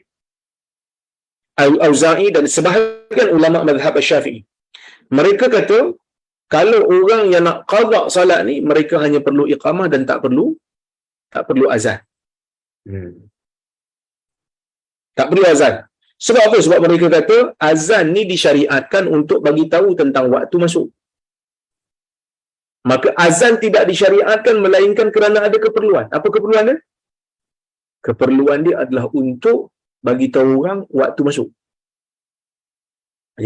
Al-Auza'i dan sebahagian ulama mazhab Asy-Syafi'i. Mereka kata kalau orang yang nak qada salat ni, mereka hanya perlu iqamah dan tak perlu azan. Tak perlu azan. Sebab apa? Sebab mereka kata azan ni disyariatkan untuk bagi tahu tentang waktu masuk. Maka azan tidak disyariatkan melainkan kerana ada keperluan. Apa keperluan dia? Keperluan dia adalah untuk bagi tahu orang waktu masuk.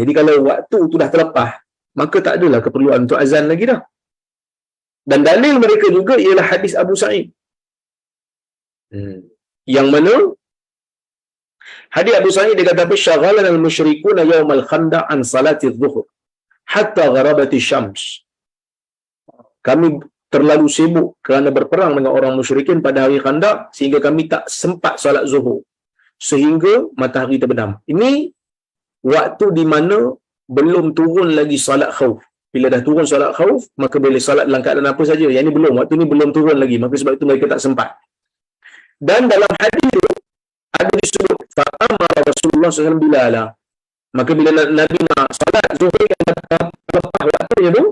Jadi kalau waktu tu dah terlepas, maka tak adalah keperluan untuk azan lagi dah. Dan dalil mereka juga ialah hadis Abu Sa'id. Yang mana hadis Abu Sa'id dia kata apa? Syaghalana al-musyrikuna yaumal khandaq an salati adh-dhuhr hatta gharabati syams. Kami terlalu sibuk kerana berperang dengan orang musyrikin pada hari Khandaq sehingga kami tak sempat solat zuhur sehingga matahari terbenam. Ini waktu di mana belum turun lagi solat khauf. Bila dah turun solat khauf, maka boleh solat dalam keadaan apa saja. Yang ni belum, waktu ni belum turun lagi. Maka sebab itu mereka tak sempat. Dan dalam hadis itu ada disebut fa'amara Rasulullah SAW Bilal. Maka bila Nabi nak solat zuhur yang lepas waktunya tu,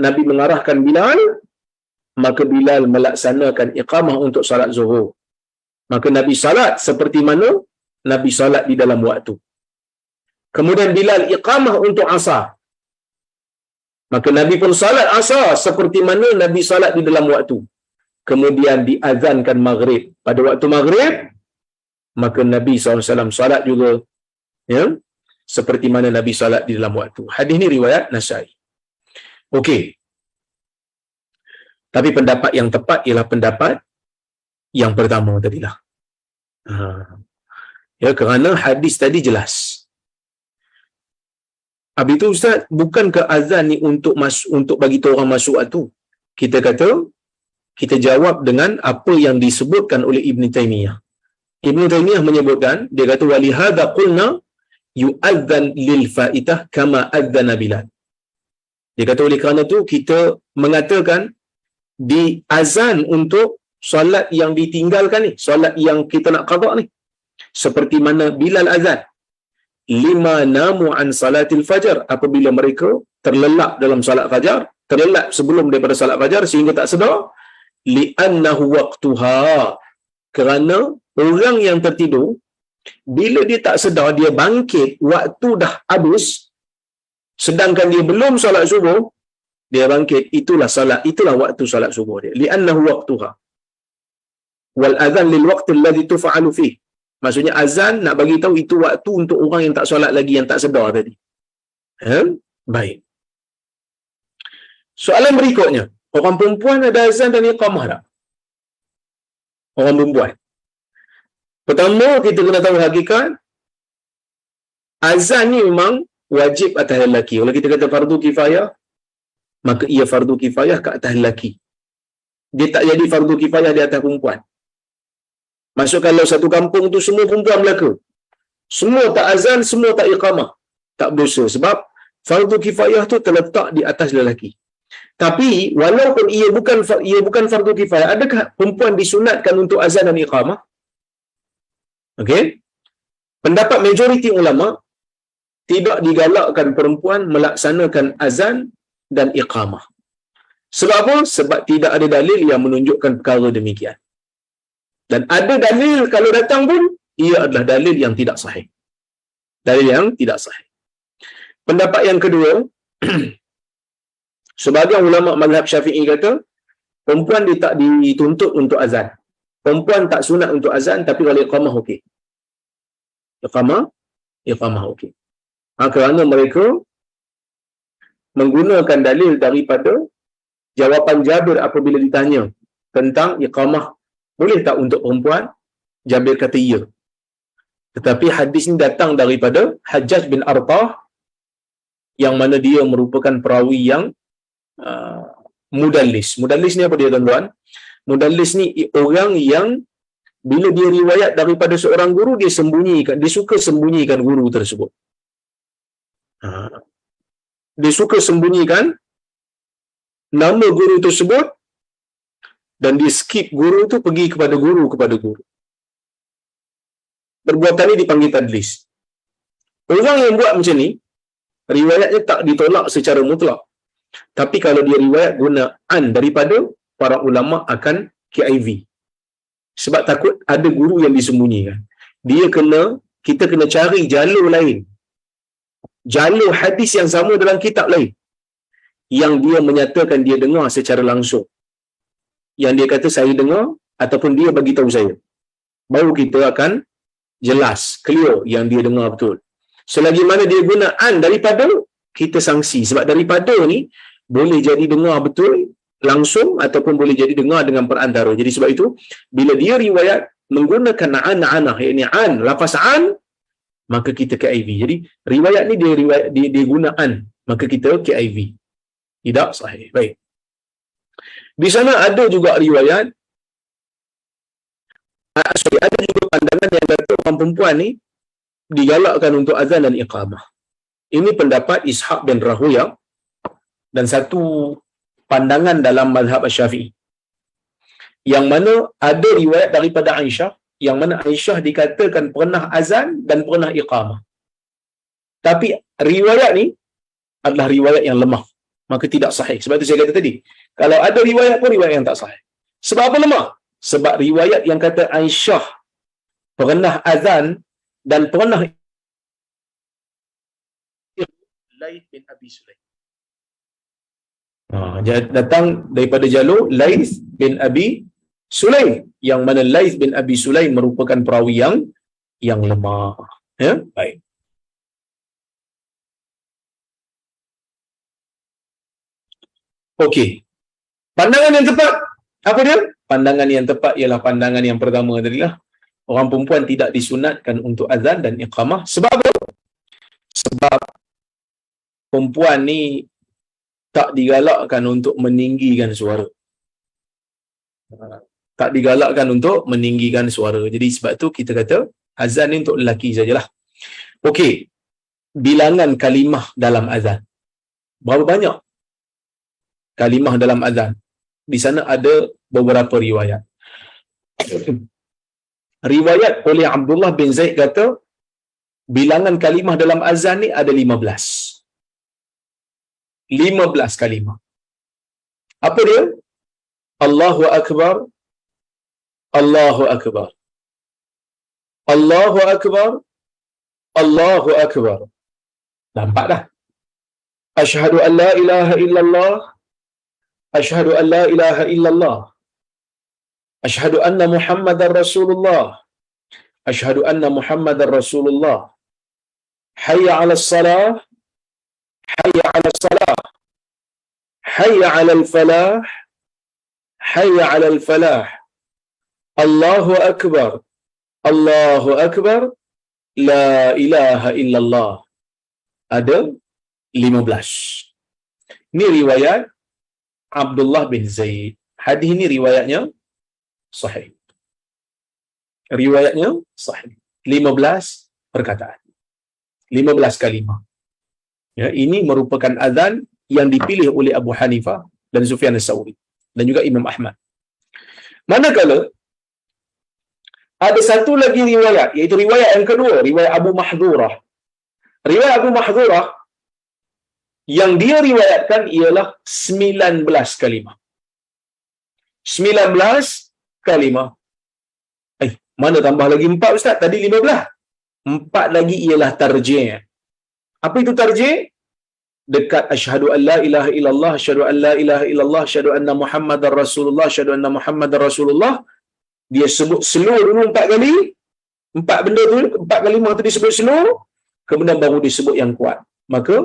Nabi mengarahkan Bilal, maka Bilal melaksanakan iqamah untuk salat zuhur. Maka Nabi salat seperti mana Nabi salat di dalam waktu. Kemudian Bilal iqamah untuk asar. Maka Nabi pun salat asar seperti mana Nabi salat di dalam waktu. Kemudian diazankan maghrib. Pada waktu maghrib, maka Nabi SAW salat juga, ya, seperti mana Nabi salat di dalam waktu. Hadis ni riwayat Nasai. Okey. Tapi pendapat yang tepat ialah pendapat yang pertama tadilah. Ya, kerana hadis tadi jelas. Habis itu Ustaz, bukankah azan ni untuk bagi tahu orang masuk waktu? Kita kata, kita jawab dengan apa yang disebutkan oleh Ibn Taymiyah. Ibn Taymiyah menyebutkan, dia kata walihadza qulna yu'adzan lil faitah kama adzana Bilal. Dia kata oleh kerana tu kita mengatakan di azan untuk solat yang ditinggalkan ni, solat yang kita nak qada ni, seperti mana Bilal azan. Lima namu an salatil fajar, apabila mereka terlelap dalam salat fajar, terlelap sebelum daripada salat fajar sehingga tak sedar, li'annahu waqtuha, kerana orang yang tertidur bila dia tak sedar, dia bangkit waktu dah habis, sedangkan dia belum solat subuh, dia bangkit, itulah salat, itulah waktu solat subuh dia. Li'annahu waqtuha. Wal adzan lil waqti alladhi tuf'alu fihi. Maksudnya azan nak bagi tahu itu waktu untuk orang yang tak solat lagi, yang tak sedar tadi. Baik. Soalan berikutnya, orang perempuan ada azan dan iqamah tak? Orang perempuan. Pertama, kita kena tahu hakikat azan ni memang wajib atas lelaki. Kalau kita kata fardu kifayah, maka ia fardu kifayah ke atas lelaki. Dia tak jadi fardu kifayah di atas perempuan. Maksud kalau satu kampung tu semua perempuan Melaka, semua tak azan, semua tak iqamah, tak berdosa. Sebab fardu kifayah tu terletak di atas lelaki. Tapi walaupun ia bukan fardu kifayah, adakah perempuan disunatkan untuk azan dan iqamah? Okey. Pendapat majoriti ulama, tidak digalakkan perempuan melaksanakan azan dan iqamah. Sebab apa? Sebab tidak ada dalil yang menunjukkan perkara demikian. Dan ada dalil kalau datang pun, ia adalah dalil yang tidak sahih. Dalil yang tidak sahih. Pendapat yang kedua, sebagian ulama mazhab Syafi'i kata, perempuan dia tak dituntut untuk azan. Perempuan tak sunat untuk azan, tapi kalau iqamah okey. Iqamah okey. Kerana mereka menggunakan dalil daripada jawapan Jabir apabila ditanya tentang iqamah boleh tak untuk perempuan, Jabir kata ya. Tetapi hadis ni datang daripada Hajjaj bin Artah, yang mana dia merupakan perawi yang mudallis. Mudallis ni apa dia tuan-tuan? Mudallis ni orang yang bila dia riwayat daripada seorang guru, dia sembunyikan, dia suka sembunyikan guru tersebut. Dia suka sembunyikan nama guru tersebut, dan dia skip guru tu, pergi kepada guru. Perbuatan ni dipanggil tadlis. Orang yang buat macam ni, riwayatnya tak ditolak secara mutlak. Tapi kalau dia riwayat gunaan daripada para ulama akan KIV. Sebab takut ada guru yang disembunyikan. Kita kena cari jalur lain. Jalur hadis yang sama dalam kitab lain, yang dia menyatakan dia dengar secara langsung. Yang dia kata saya dengar, ataupun dia bagi tahu saya. Baru kita akan jelas, clear yang dia dengar betul. Selagi mana dia gunaan daripada, kita sangsi. Sebab daripada ni boleh jadi dengar betul, langsung ataupun boleh jadi dengar dengan perantara. Jadi sebab itu bila dia riwayat menggunakan an, yakni an, lafaz an, maka kita KIV. Jadi riwayat ni dia riwayat dia guna an, maka kita KIV. Tidak sahih. Baik. Di sana ada juga riwayat ada juga pandangan yang kata orang perempuan ni digalakkan untuk azan dan iqamah. Ini pendapat Ishaq bin Rahuyah dan satu pandangan dalam mazhab Syafi'i. Yang mana ada riwayat daripada Aisyah, yang mana Aisyah dikatakan pernah azan dan pernah iqamah. Tapi riwayat ni adalah riwayat yang lemah, maka tidak sahih. Sebab itu saya kata tadi, kalau ada riwayat pun riwayat yang tak sahih. Sebab apa lemah? Sebab riwayat yang kata Aisyah pernah azan dan pernah Laith bin Abi Sulaim. Datang daripada jalur Laith bin Abi Sulaim, yang mana Laith bin Abi Sulaim merupakan perawi yang lemah. Ya, baik. Okey. Pandangan yang tepat apa dia? Pandangan yang tepat ialah pandangan yang pertama tadilah. Orang perempuan tidak disunatkan untuk azan dan iqamah. Sebab apa? Sebab perempuan ni tak digalakkan untuk meninggikan suara. Tak digalakkan untuk meninggikan suara. Jadi sebab tu kita kata azan ni untuk lelaki sajalah. Okey. Bilangan kalimah dalam azan. Berapa banyak kalimah dalam azan? Di sana ada beberapa riwayat. Riwayat oleh Abdullah bin Zaid kata bilangan kalimah dalam azan ni ada 15. 15 kalimah. Apa dia? Allahu Akbar, Allahu Akbar, Allahu Akbar, Allahu Akbar. Nampak dah? Asyhadu an la ilaha illallah, asyhadu an la ilaha illallah, asyhadu anna Muhammadar Rasulullah, asyhadu anna Muhammadar Rasulullah. Hayya 'alas salah, hayya 'alas salah, hayya 'alal falah, hayya 'alal falah. Allahu akbar, Allahu akbar, la ilaha illallah. Ada 15. Ini riwayat Abdullah bin Zaid. Hadis ini riwayatnya sahih. Riwayatnya sahih. 15 perkataan. 15 kalimah. Ya, ini merupakan azan yang dipilih oleh Abu Hanifah dan Sufyan Ats-Tsauri dan juga Imam Ahmad. Manakala ada satu lagi riwayat, iaitu riwayat yang kedua, riwayat Abu Mahdhurah. Riwayat Abu Mahdhurah yang dia riwayatkan ialah 19 kalimah. 19 kalimah. Mana tambah lagi 4 Ustaz? Tadi 15. 4 lagi ialah tarjih. Apa itu tarjih? Dekat asyhadu an la ilaha illallah, asyhadu an la ilaha illallah, asyhadu anna Muhammadar Rasulullah, asyhadu anna Muhammadar Rasulullah. Dia sebut slow dulu 4 kali. 4 benda tu, 4 kalimah tu disebut slow, kemudian baru disebut yang kuat. Maka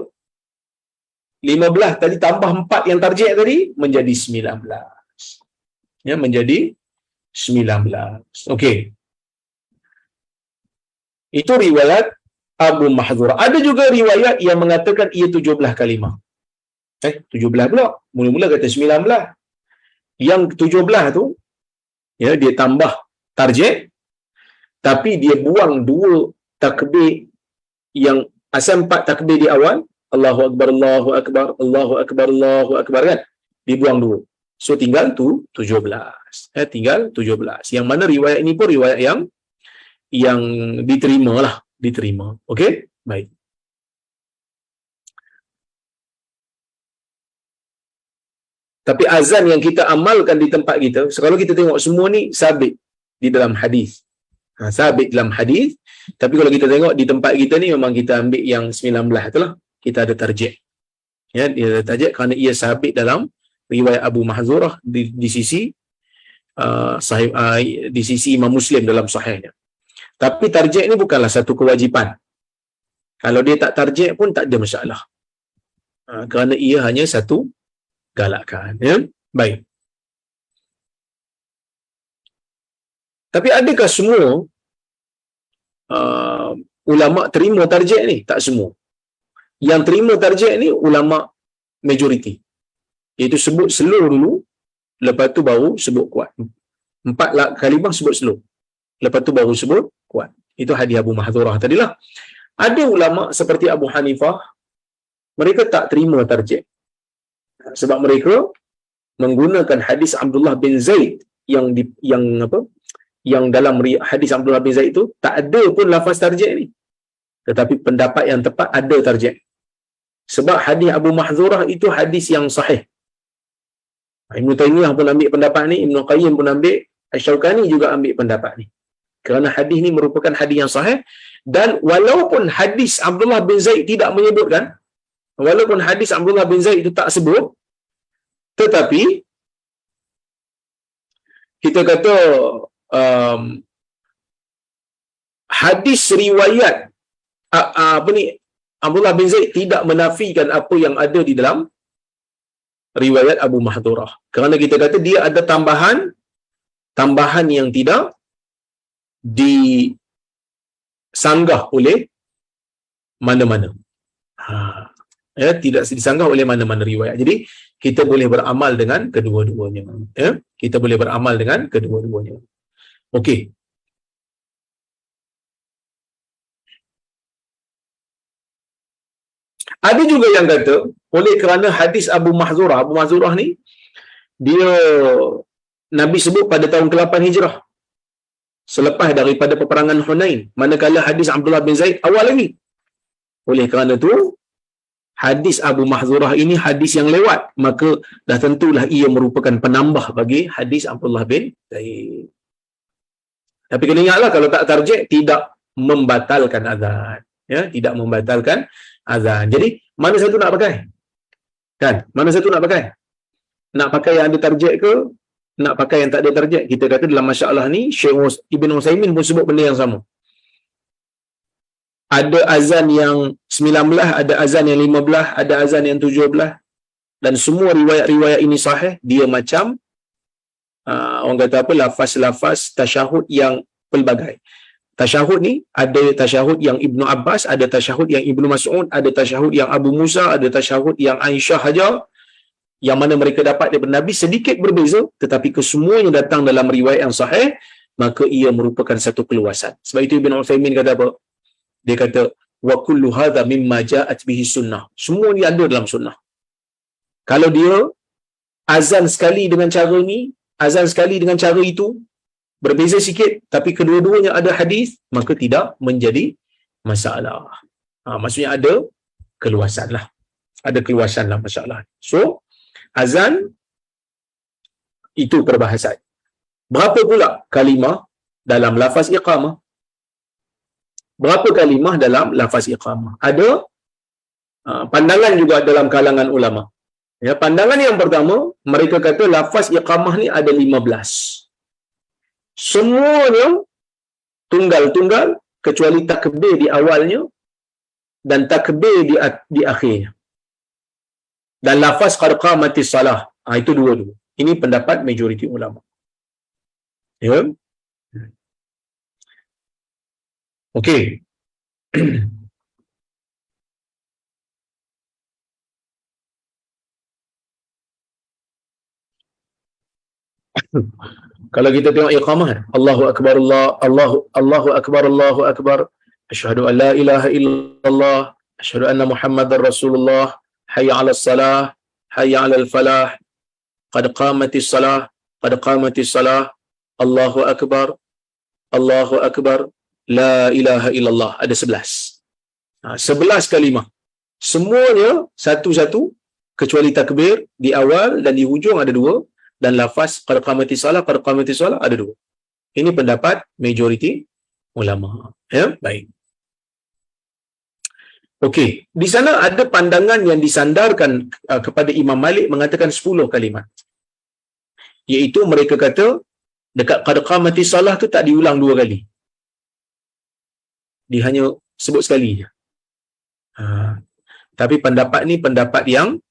15 tadi tambah 4 yang tarjih tadi menjadi 19. Ya, menjadi 19. Okey. Itu riwayat Abu Mahdhurah. Ada juga riwayat yang mengatakan ia 17 kalimah. 17 pula. Mula-mula kata 19. Yang 17 tu, ya, dia tambah tarjih, tapi dia buang 2 takbir yang asal 4 takbir di awal. Allahu Akbar, Allahu Akbar, Allahu Akbar, Allahu Akbar, kan? Dibuang 2. So tinggal tu 17. Tinggal 17. Yang mana riwayat ini pun riwayat yang diterima lah. Diterima. Okey? Baik. Tapi azan yang kita amalkan di tempat kita, kalau kita tengok semua ni sabit di dalam hadis. Sabit dalam hadis. Tapi kalau kita tengok di tempat kita ni memang kita ambil yang 19 itulah. Kita ada tarjih. Ya, dia ada tarjih kerana ia sabit dalam riwayat Abu Mahdhurah di sisi sahih, di sisi Imam Muslim dalam sahihnya. Tapi tarjih ni bukanlah satu kewajipan. Kalau dia tak tarjih pun tak ada masalah. Kerana ia hanya satu galakan. Ya? Baik. Tapi adakah semua uh, ulama terima tarjih ni? Tak semua. Yang terima tarjih ni ulama majoriti. Iaitu sebut slow dulu, lepas tu baru sebut kuat. 4 kalimah sebut slow. Lepas tu baru sebut kuat. Itu hadis Abu Mahdzurah tadilah. Ada ulama seperti Abu Hanifah, mereka tak terima tarjih. Sebab mereka menggunakan hadis Abdullah bin Zaid yang dalam hadis Abdullah bin Zaid itu tak ada pun lafaz tarjih ni. Tetapi pendapat yang tepat ada tarjih. Sebab hadis Abu Mahdzurah itu hadis yang sahih. Ibn Taymiyah pun ambil pendapat ni, Ibn Qayyim pun ambil, Asy-Syaukani juga ambil pendapat ni. Kerana hadis ni merupakan hadis yang sahih, dan walaupun hadis Abdullah bin Zaid tidak menyebutkan, walaupun hadis Abdullah bin Zaid itu tak sebut, tetapi kita kata hadis riwayat Abdullah bin Zaid tidak menafikan apa yang ada di dalam riwayat Abu Mahdzurah. Kerana kita kata dia ada tambahan yang tidak disanggah oleh mana-mana. Ya, tidak disanggah oleh mana-mana riwayat. Jadi kita boleh beramal dengan kedua-duanya. Ya, kita boleh beramal dengan kedua-duanya. Okey. Ada juga yang kata oleh kerana hadis Abu Mahdzurah ni dia Nabi sebut pada tahun ke-8 Hijrah, selepas daripada peperangan Hunain, manakala hadis Abdullah bin Zaid awal lagi. Oleh kerana tu hadis Abu Mahdzurah ini hadis yang lewat, maka dah tentulah ia merupakan penambah bagi hadis Abdullah bin Zaid. Tapi kena ingatlah, kalau tak tarjih tidak membatalkan azan, ya, tidak membatalkan azan. Jadi mana satu nak pakai? Kan? Mana satu nak pakai? Nak pakai yang ada tarjih ke? Nak pakai yang tak ada tarjih? Kita kata dalam masalah ni Syekh Ibn Utsaimin pun sebut benda yang sama. Ada azan yang 19, ada azan yang 15, ada azan yang 17, dan semua riwayat-riwayat ini sahih. Dia macam orang kata apa, lafaz-lafaz tasyahud yang pelbagai. Tasyahud ni ada tasyahud yang Ibnu Abbas, ada tasyahud yang Ibnu Mas'ud, ada tasyahud yang Abu Musa, ada tasyahud yang Aisyah saja, yang mana mereka dapat daripada Nabi sedikit berbeza, tetapi kesemuanya datang dalam riwayat yang sahih, maka ia merupakan satu keluasan. Sebab itu Ibn Utsaimin kata apa? Dia kata wa kullu hadza mimma ja'at bihi sunnah. Semua ni ada dalam sunnah. Kalau dia azan sekali dengan cara ni, azan sekali dengan cara itu, berbeza sikit tapi kedua-duanya ada hadis, maka tidak menjadi masalah. Maksudnya ada keluasan lah. Ada keluasan lah masalah. So, azan itu perbahasan. Berapa pula kalimah dalam lafaz iqamah? Berapa kalimah dalam lafaz iqamah? Ada pandangan juga dalam kalangan ulama. Ya, pandangan yang pertama, mereka kata lafaz iqamah ni ada 15. Semuanya tunggal-tunggal kecuali takbir di awalnya dan takbir di akhirnya. Dan lafaz qad qamatis salah, itu dua-dua. Ini pendapat majoriti ulama. Ya. Okey. Kalau kita tengok iqamah, Allahu akbar, Allahu akbar, Allahu akbar, asyhadu an la ilaha illallah, asyhadu anna Muhammadar Rasulullah, hayya 'alas salah, hayya 'alal falah, qad qamatis salah, qad qamatis salah, Allahu akbar, Allahu akbar, la ilaha illallah. Ada 11. 11 kalimah. Semuanya satu-satu kecuali takbir di awal dan di hujung ada 2, dan lafaz qad qamatis salah ada 2. Ini pendapat majoriti ulama. Ya, baik. Okey, di sana ada pandangan yang disandarkan kepada Imam Malik mengatakan 10 kalimat. Iaitu mereka kata dekat qad qamatis salah tu tak diulang 2 kali. Dia hanya sebut sekali je. Tapi pendapat ni pendapat yang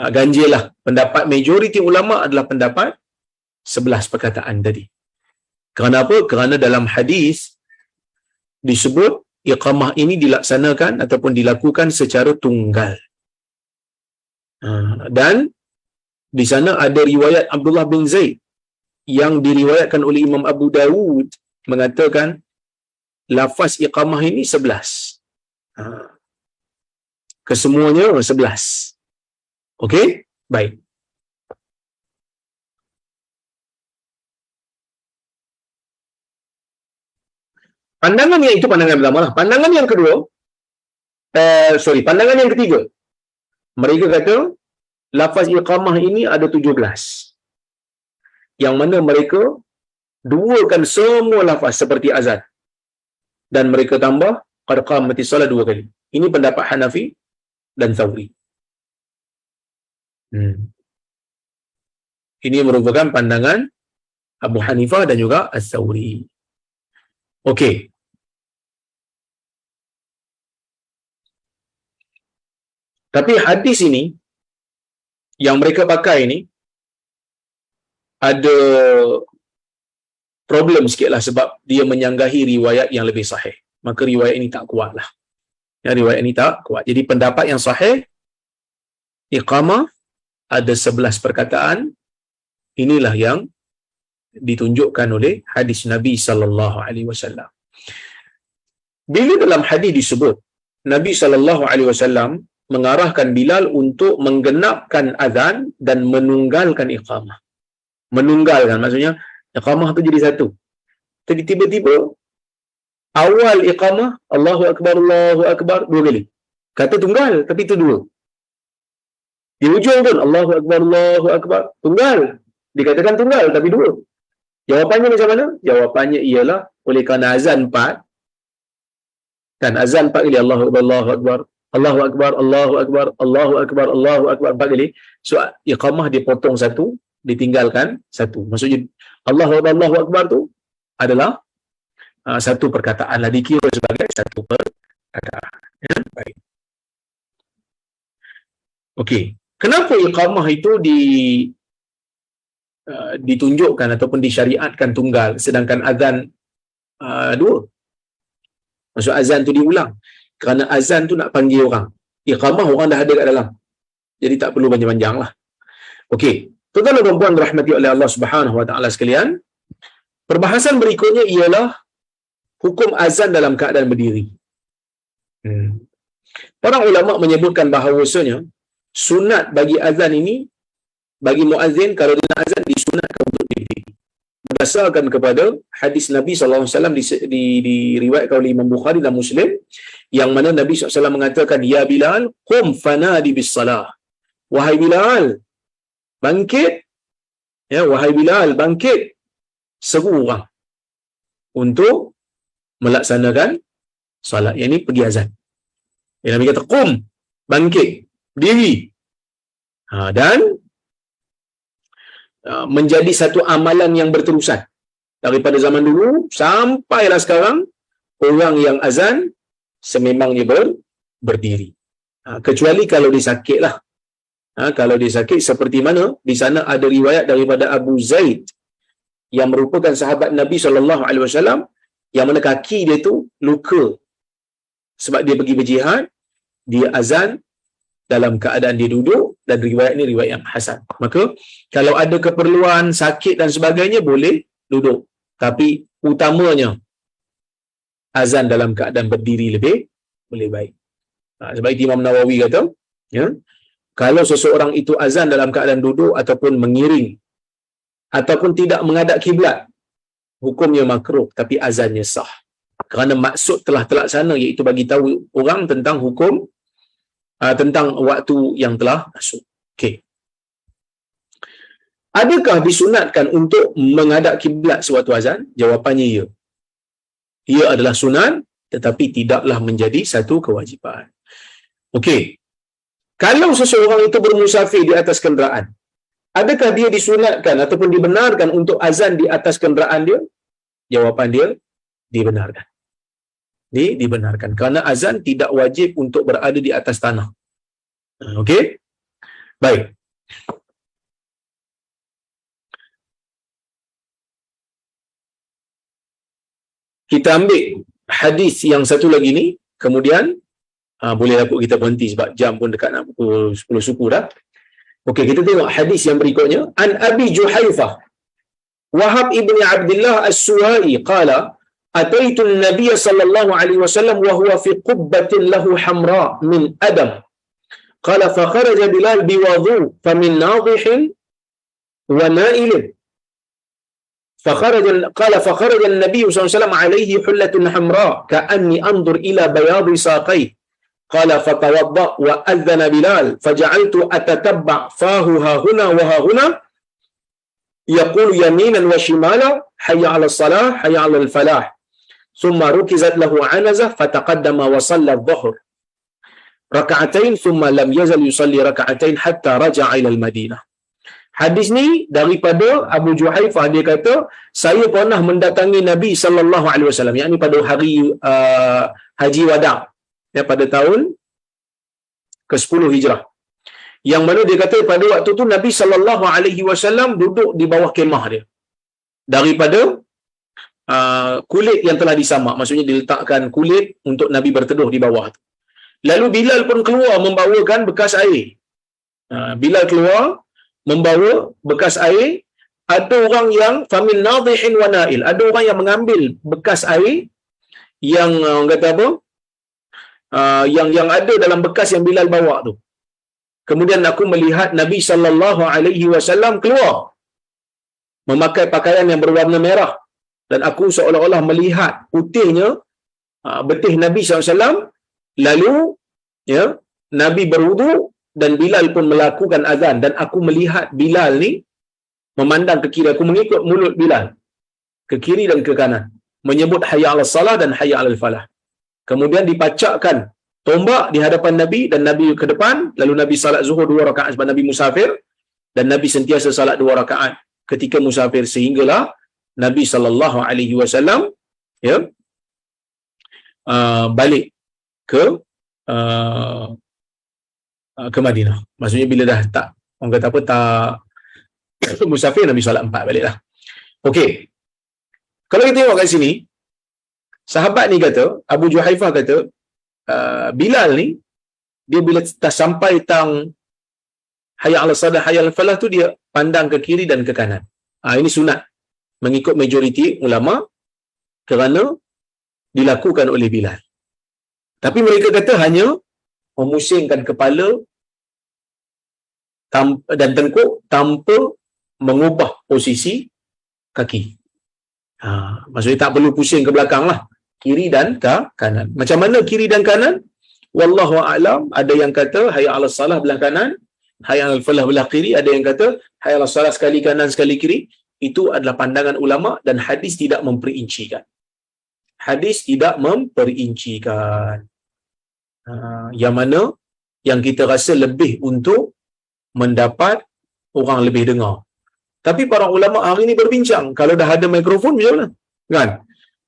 ganjillah. Pendapat majoriti ulama adalah pendapat 11 perkataan tadi. Kenapa? Kerana dalam hadis disebut iqamah ini dilaksanakan ataupun dilakukan secara tunggal. Dan di sana ada riwayat Abdullah bin Zaid yang diriwayatkan oleh Imam Abu Dawud mengatakan lafaz iqamah ini 11. Kesemuanya 11. Okey? Baik. Pandangan yang itu pandangan pertama lah. Pandangan yang kedua, pandangan yang ketiga. Mereka kata lafaz iqamah ini ada 17. Yang mana mereka duakan semua lafaz seperti azan. Dan mereka tambah qad qamatis solat 2 kali. Ini pendapat Hanafi dan Thawri. Ini merupakan pandangan Abu Hanifah dan juga As-Thawri. Okey. Tapi hadis ini yang mereka pakai ini ada problem sikitlah sebab dia menyanggahi riwayat yang lebih sahih. Maka riwayat ini tak kuatlah. Ya, riwayat ini tak kuat. Jadi pendapat yang sahih, iqamah ada 11 perkataan. Inilah yang ditunjukkan oleh hadis Nabi sallallahu alaihi wasallam. Bila dalam hadis disebut Nabi sallallahu alaihi wasallam mengarahkan Bilal untuk menggenapkan azan dan menunggalkan iqamah. Menunggalkan maksudnya iqamah tu jadi satu. Jadi tiba-tiba awal iqamah Allahu akbar 2 kali. Kata tunggal tapi itu 2. Di hujung pun Allahu akbar tunggal. Dikatakan tunggal tapi 2. Jawapannya macam mana? Jawapannya ialah oleh kerana azan 4. Kan azan 4 kali Allahu akbar 4 kali. So iqamah dipotong 1, ditinggalkan 1. Maksudnya Allahu akbar tu adalah satu perkataan lah, dikira sebagai satu perkataan. Ya, baik. Okey. Kenapa iqamah itu ditunjukkan ataupun disyariatkan tunggal sedangkan azan 2? Maksud azan tu diulang. Kerana azan tu nak panggil orang. Iqamah orang dah ada kat dalam. Jadi tak perlu panjang-panjang lah. Okey. Tuan-tuan dan puan dirahmati oleh Allah Subhanahu Wa Taala sekalian, perbahasan berikutnya ialah hukum azan dalam keadaan berdiri. Para ulama menyebutkan bahawasanya sunat bagi azan ini, bagi muazzin kalau dia nak azan disunatkan untuk berdiri. Berdasarkan kepada hadis Nabi SAW diriwayatkan oleh Imam Bukhari dan Muslim, yang mana Nabi SAW mengatakan, Ya Bilal, qum fanadi bis salah. Wahai Bilal, bangkit. Ya, wahai Bilal, bangkit. Seru orang untuk melaksanakan salat. Yang ini pergi azan. Yang Nabi kata, qum, bangkit, berdiri. Dan menjadi satu amalan yang berterusan. Daripada zaman dulu sampailah sekarang, orang yang azan sememangnya berdiri. Kecuali kalau dia sakit lah. Kalau dia sakit, seperti mana di sana ada riwayat daripada Abu Zaid yang merupakan sahabat Nabi SAW, yang mana kaki dia tu luka sebab dia pergi berjihad, dia azan dalam keadaan dia duduk, dan riwayat ni riwayat yang hasan. Maka kalau ada keperluan sakit dan sebagainya boleh duduk, tapi utamanya azan dalam keadaan berdiri lebih baik. Sebab itu Imam Nawawi kata, ya, kalau seseorang itu azan dalam keadaan duduk ataupun mengiring ataupun tidak menghadap kiblat, hukumnya makruh tapi azannya sah. Kerana maksud telah terlaksana, iaitu bagi tahu orang tentang hukum, tentang waktu yang telah masuk. Okey. Adakah disunatkan untuk menghadap kiblat sewaktu azan? Jawapannya ya. Ia adalah sunat tetapi tidaklah menjadi satu kewajipan. Okey. Kalau seseorang itu bermusafir di atas kenderaan, adakah dia disunatkan ataupun dibenarkan untuk azan di atas kenderaan dia? Jawapan dia, dibenarkan. Dibenarkan. Kerana azan tidak wajib untuk berada di atas tanah. Okey? Baik. Kita ambil hadis yang satu lagi ni, kemudian boleh aku kita berhenti sebab jam pun dekat nak pukul 10 suku dah. Okey, kita tengok hadis yang berikutnya. An Abi Juhaifah Wahab ibn Abdullah As-Suhai qala ataitu an-nabiy sallallahu alaihi wasallam wa huwa fi qubbatin lahu hamra min adam qala fa kharaja Bilal biwudu fa min nadhihin wa na'ilin فخرج قال فخرج النبي صلى الله عليه وسلم عليه حلة حمراء كأني أنظر إلى بياض ساقيه قال فتوضأ وأذن بلال فجعلت أتتبع فاه ها هنا وها هنا يقول يمينا وشمالا حي على الصلاة حي على الفلاح ثم ركزت له عنزة فتقدم وصلى الظهر ركعتين ثم لم يزل يصلي ركعتين حتى رجع إلى المدينة. Hadis ni daripada Abu Juhaifah, dia kata saya pernah mendatangi Nabi sallallahu alaihi wasallam, yakni pada hari Haji Wada, ya, pada tahun ke-10 Hijrah. Yang mana dia kata pada waktu tu Nabi sallallahu alaihi wasallam duduk di bawah kemah dia daripada kulit yang telah disamak, maksudnya diletakkan kulit untuk Nabi berteduh di bawah tu. Lalu Bilal pun keluar membawakan bekas air. Bilal keluar membawa bekas air. Ada orang yang famin nadhihin wa na'il, ada orang yang mengambil bekas air yang orang kata apa, yang ada dalam bekas yang Bilal bawa tu. Kemudian aku melihat Nabi sallallahu alaihi wasallam keluar memakai pakaian yang berwarna merah, dan aku seolah-olah melihat putihnya betih Nabi sallallahu alaihi wasallam. Lalu ya, Nabi berwudu dan Bilal pun melakukan azan, dan aku melihat Bilal ni memandang ke kiri. Aku mengikut mulut Bilal ke kiri dan ke kanan, menyebut hayya 'alas salah dan hayya 'alal falah. Kemudian dipacakkan tombak di hadapan Nabi dan Nabi ke depan. Lalu Nabi salat zuhur 2 rakaat sebab Nabi musafir, dan Nabi sentiasa salat 2 rakaat ketika musafir, sehinggalah Nabi sallallahu alaihi wasallam ya balik ke Madinah. Maksudnya bila dah tak, orang kata apa, tak musafir, Nabi solat 4 baliklah. Okey. Kalau kita tengok kat sini, sahabat ni kata, Abu Juhaifah kata, Bilal ni dia bila dah sampai tang hayya 'alas salah hayya 'alal falah tu, dia pandang ke kiri dan ke kanan. Ini sunat mengikut majoriti ulama kerana dilakukan oleh Bilal. Tapi mereka kata hanya memusingkan kepala dan tengkuk tanpa mengubah posisi kaki. Maksudnya tak perlu pusing ke belakang lah, kiri dan ke kanan. Macam mana kiri dan kanan? Wallahu a'lam. Ada yang kata hayya 'alas salah belah kanan, hayya 'alal falah belah kiri. Ada yang kata hayya 'alas salah sekali kanan sekali kiri. Itu adalah pandangan ulama dan hadis tidak memperincikan. Hadis tidak memperincikan. Yang mana yang kita rasa lebih untuk mendapat orang lebih dengar. Tapi para ulama hari ni berbincang, kalau dah ada mikrofon macam mana? Kan?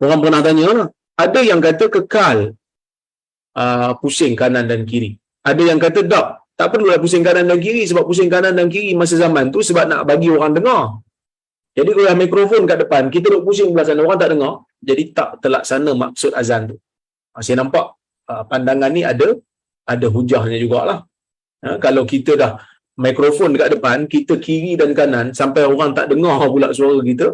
Orang pernah tanya lah. Ada yang kata kekal pusing kanan dan kiri. Ada yang kata tak perlulah pusing kanan dan kiri, sebab pusing kanan dan kiri masa zaman tu sebab nak bagi orang dengar. Jadi kalau dah mikrofon kat depan, kita duk pusing belah sana, orang tak dengar, jadi tak terlaksana maksud azan tu. Saya nampak pandangan ni ada hujahnya jugalah. Kalau kita dah mikrofon dekat depan, kita kiri dan kanan sampai orang tak dengar pula suara kita,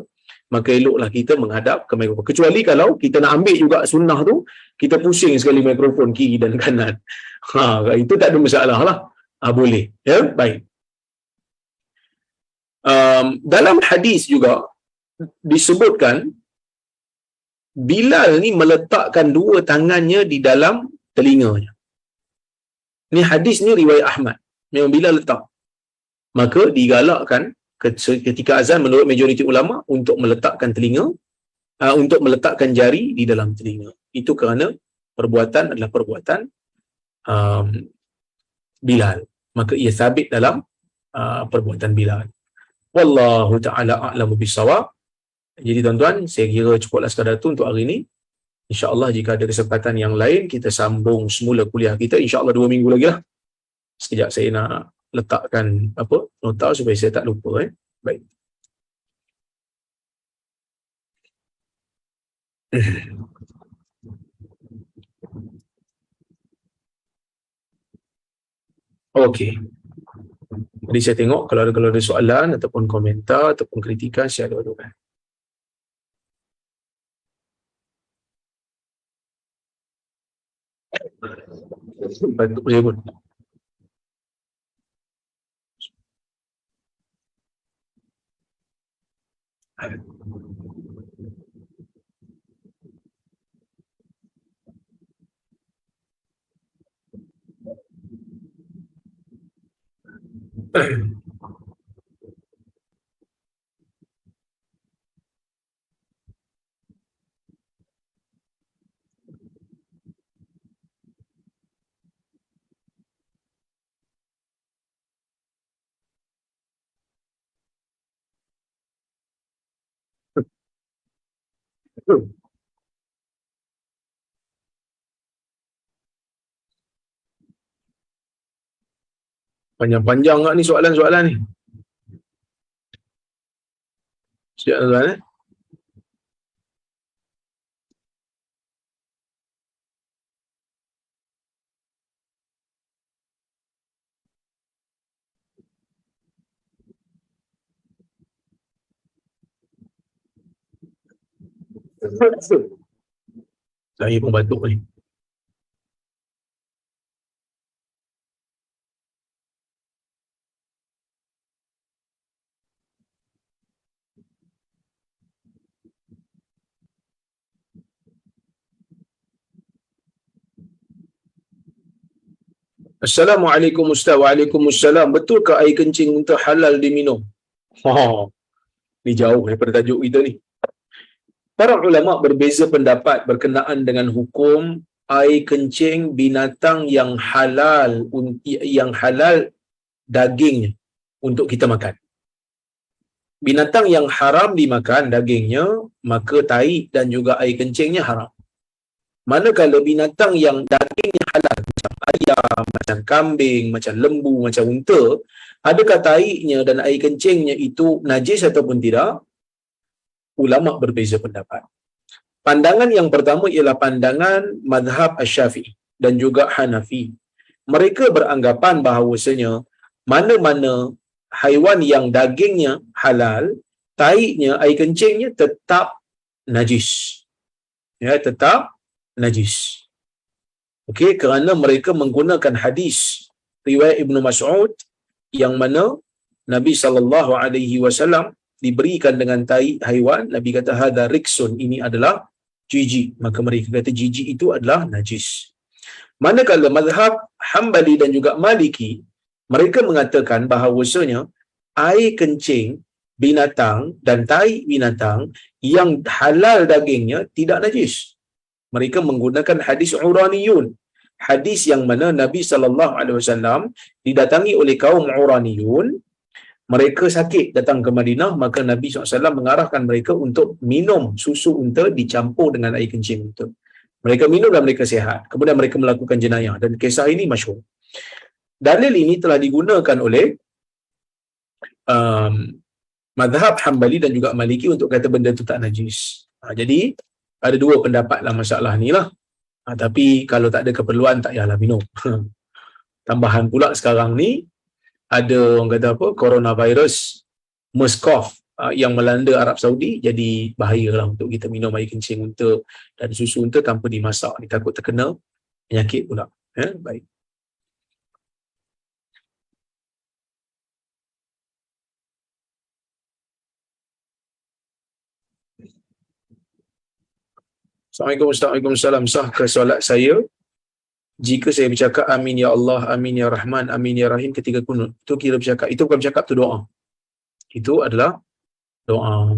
maka eloklah kita menghadap ke mikrofon. Kecuali kalau kita nak ambil juga sunnah tu, kita pusing sekali mikrofon kiri dan kanan. Itu tak ada masalah lah. Boleh. Ya, baik. Dalam hadis juga disebutkan Bilal ni meletakkan 2 tangannya di dalam telinganya. Ni hadis ni riwayat Ahmad. Memang Bilal letak. Maka digalakkan ketika azan menurut majoriti ulama untuk meletakkan telinga, untuk meletakkan jari di dalam telinga. Itu kerana perbuatan adalah perbuatan Bilal. Maka ia sabit dalam perbuatan Bilal. Wallahu ta'ala a'lamu bissawab. Jadi tuan-tuan, saya kira cukuplah sekadar tu untuk hari ini. InsyaAllah jika ada kesempatan yang lain, kita sambung semula kuliah kita. InsyaAllah 2 minggu lagi lah. Sekejap saya nak letakkan apa nota supaya saya tak lupa. Baik. Okey. Jadi saya tengok kalau ada soalan ataupun komentar ataupun kritikan, saya ada. Bantu saya pun. Panjang-panjang tak ni soalan-soalan ni. Siap tuan Saya pun batuk ni. Assalamualaikum Ustaz. Waalaikumsalam. Betulkah air kencing untuk halal diminum? Ni jauh daripada tajuk kita ni. Para ulama berbeza pendapat berkenaan dengan hukum air kencing binatang yang halal dagingnya untuk kita makan. Binatang yang haram dimakan dagingnya, maka tai dan juga air kencingnya haram. Manakala binatang yang dagingnya halal, macam ayam, macam kambing, macam lembu, macam unta, adakah taiknya dan air kencingnya itu najis ataupun tidak? Ulama berbeza pendapat. Pandangan yang pertama ialah pandangan mazhab Asy-Syafi'i dan juga Hanafi. Mereka beranggapan bahawasanya mana-mana haiwan yang dagingnya halal, taiknya, air kencingnya tetap najis. Ya, tetap najis. Okey, kerana mereka menggunakan hadis riwayat Ibnu Mas'ud yang mana Nabi SAW diberikan dengan tai haiwan, Nabi kata hadza riksun, ini adalah jijik, maka mereka kata jijik itu adalah najis. Manakala mazhab Hambali dan juga Maliki, mereka mengatakan bahawasanya air kencing binatang dan tai binatang yang halal dagingnya tidak najis. Mereka menggunakan hadis Uraniyun, hadis yang mana Nabi SAW didatangi oleh kaum Uraniyun. Mereka sakit datang ke Madinah, maka Nabi SAW mengarahkan mereka untuk minum susu unta dicampur dengan air kencing unta. Mereka minum dan mereka sihat. Kemudian mereka melakukan jenayah, dan kisah ini masyhur. Dalil ini telah digunakan oleh mazhab Hambali dan juga Maliki untuk kata benda itu tak najis. Jadi ada dua pendapat lah masalah ni lah. Tapi kalau tak ada keperluan, tak payahlah minum. Tambahan pula sekarang ni ada orang kata apa, coronavirus, MERS-CoV yang melanda Arab Saudi, jadi bahayalah untuk kita minum air kencing unta dan susu unta tanpa dimasak. Ni takut terkena penyakit pula. Baik. Assalamualaikum warahmatullahi wabarakatuh. Sah ke solat saya jika saya bercakap amin ya Allah, amin ya Rahman, amin ya Rahim ketika kunut? Itu kira bercakap, itu bukan bercakap, tu doa. Itu adalah doa.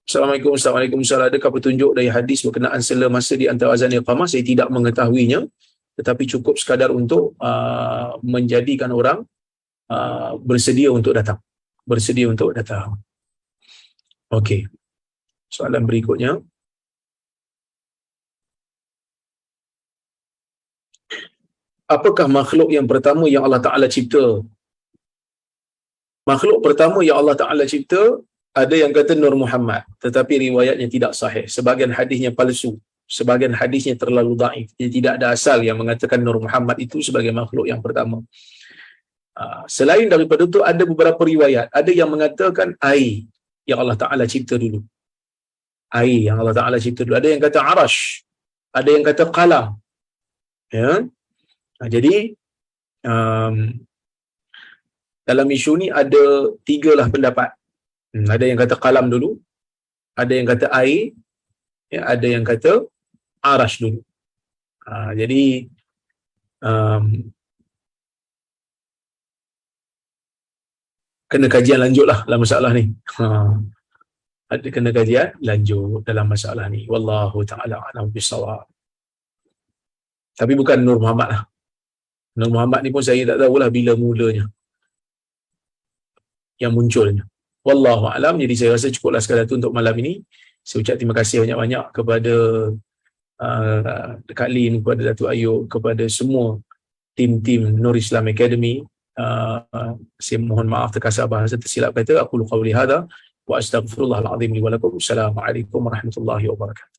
Assalamualaikum warahmatullahi wabarakatuh. Adakah petunjuk dari hadis berkenaan sela masa di antara azan dan iqamah? Saya tidak mengetahuinya, tetapi cukup sekadar untuk menjadikan orang bersedia untuk datang. Bersedia untuk datang. Okey. Soalan berikutnya. apakah makhluk yang pertama yang Allah Ta'ala cipta? Makhluk pertama yang Allah Ta'ala cipta, ada yang kata Nur Muhammad, tetapi riwayatnya tidak sahih. Sebahagian hadisnya palsu, sebahagian hadisnya terlalu dhaif. Jadi tidak ada asal yang mengatakan Nur Muhammad itu sebagai makhluk yang pertama. Selain daripada itu, ada beberapa riwayat. Ada yang mengatakan air yang Allah Ta'ala cipta dulu. Air yang Allah Ta'ala cipta dulu. Ada yang kata arash, ada yang kata qalam. Ya. Jadi um, dalam isu ni ada 3 lah pendapat. Ada yang kata qalam dulu, ada yang kata air, ya, ada yang kata arash dulu. Jadi kena kajian lanjut lah dalam masalah ni. Ada kena kajian lanjut dalam masalah ni. Wallahu ta'ala a'lam bissawab. Tapi bukan Nur Muhammad lah. Nur Muhammad ni pun saya tak tahulah bila mulanya yang munculnya. Wallahu a'lam. Jadi saya rasa cukuplah sekadar tu untuk malam ini. Saya ucap terima kasih banyak-banyak kepada Kak Lin, kepada Datuk Ayub, kepada semua tim-tim Nur Islam Academy. Saya mohon maaf terkasar bahasa tersilap kata. Aku qauli hadza wa astaghfirullahal azim li wa lakum. Assalamualaikum warahmatullahi wabarakatuh.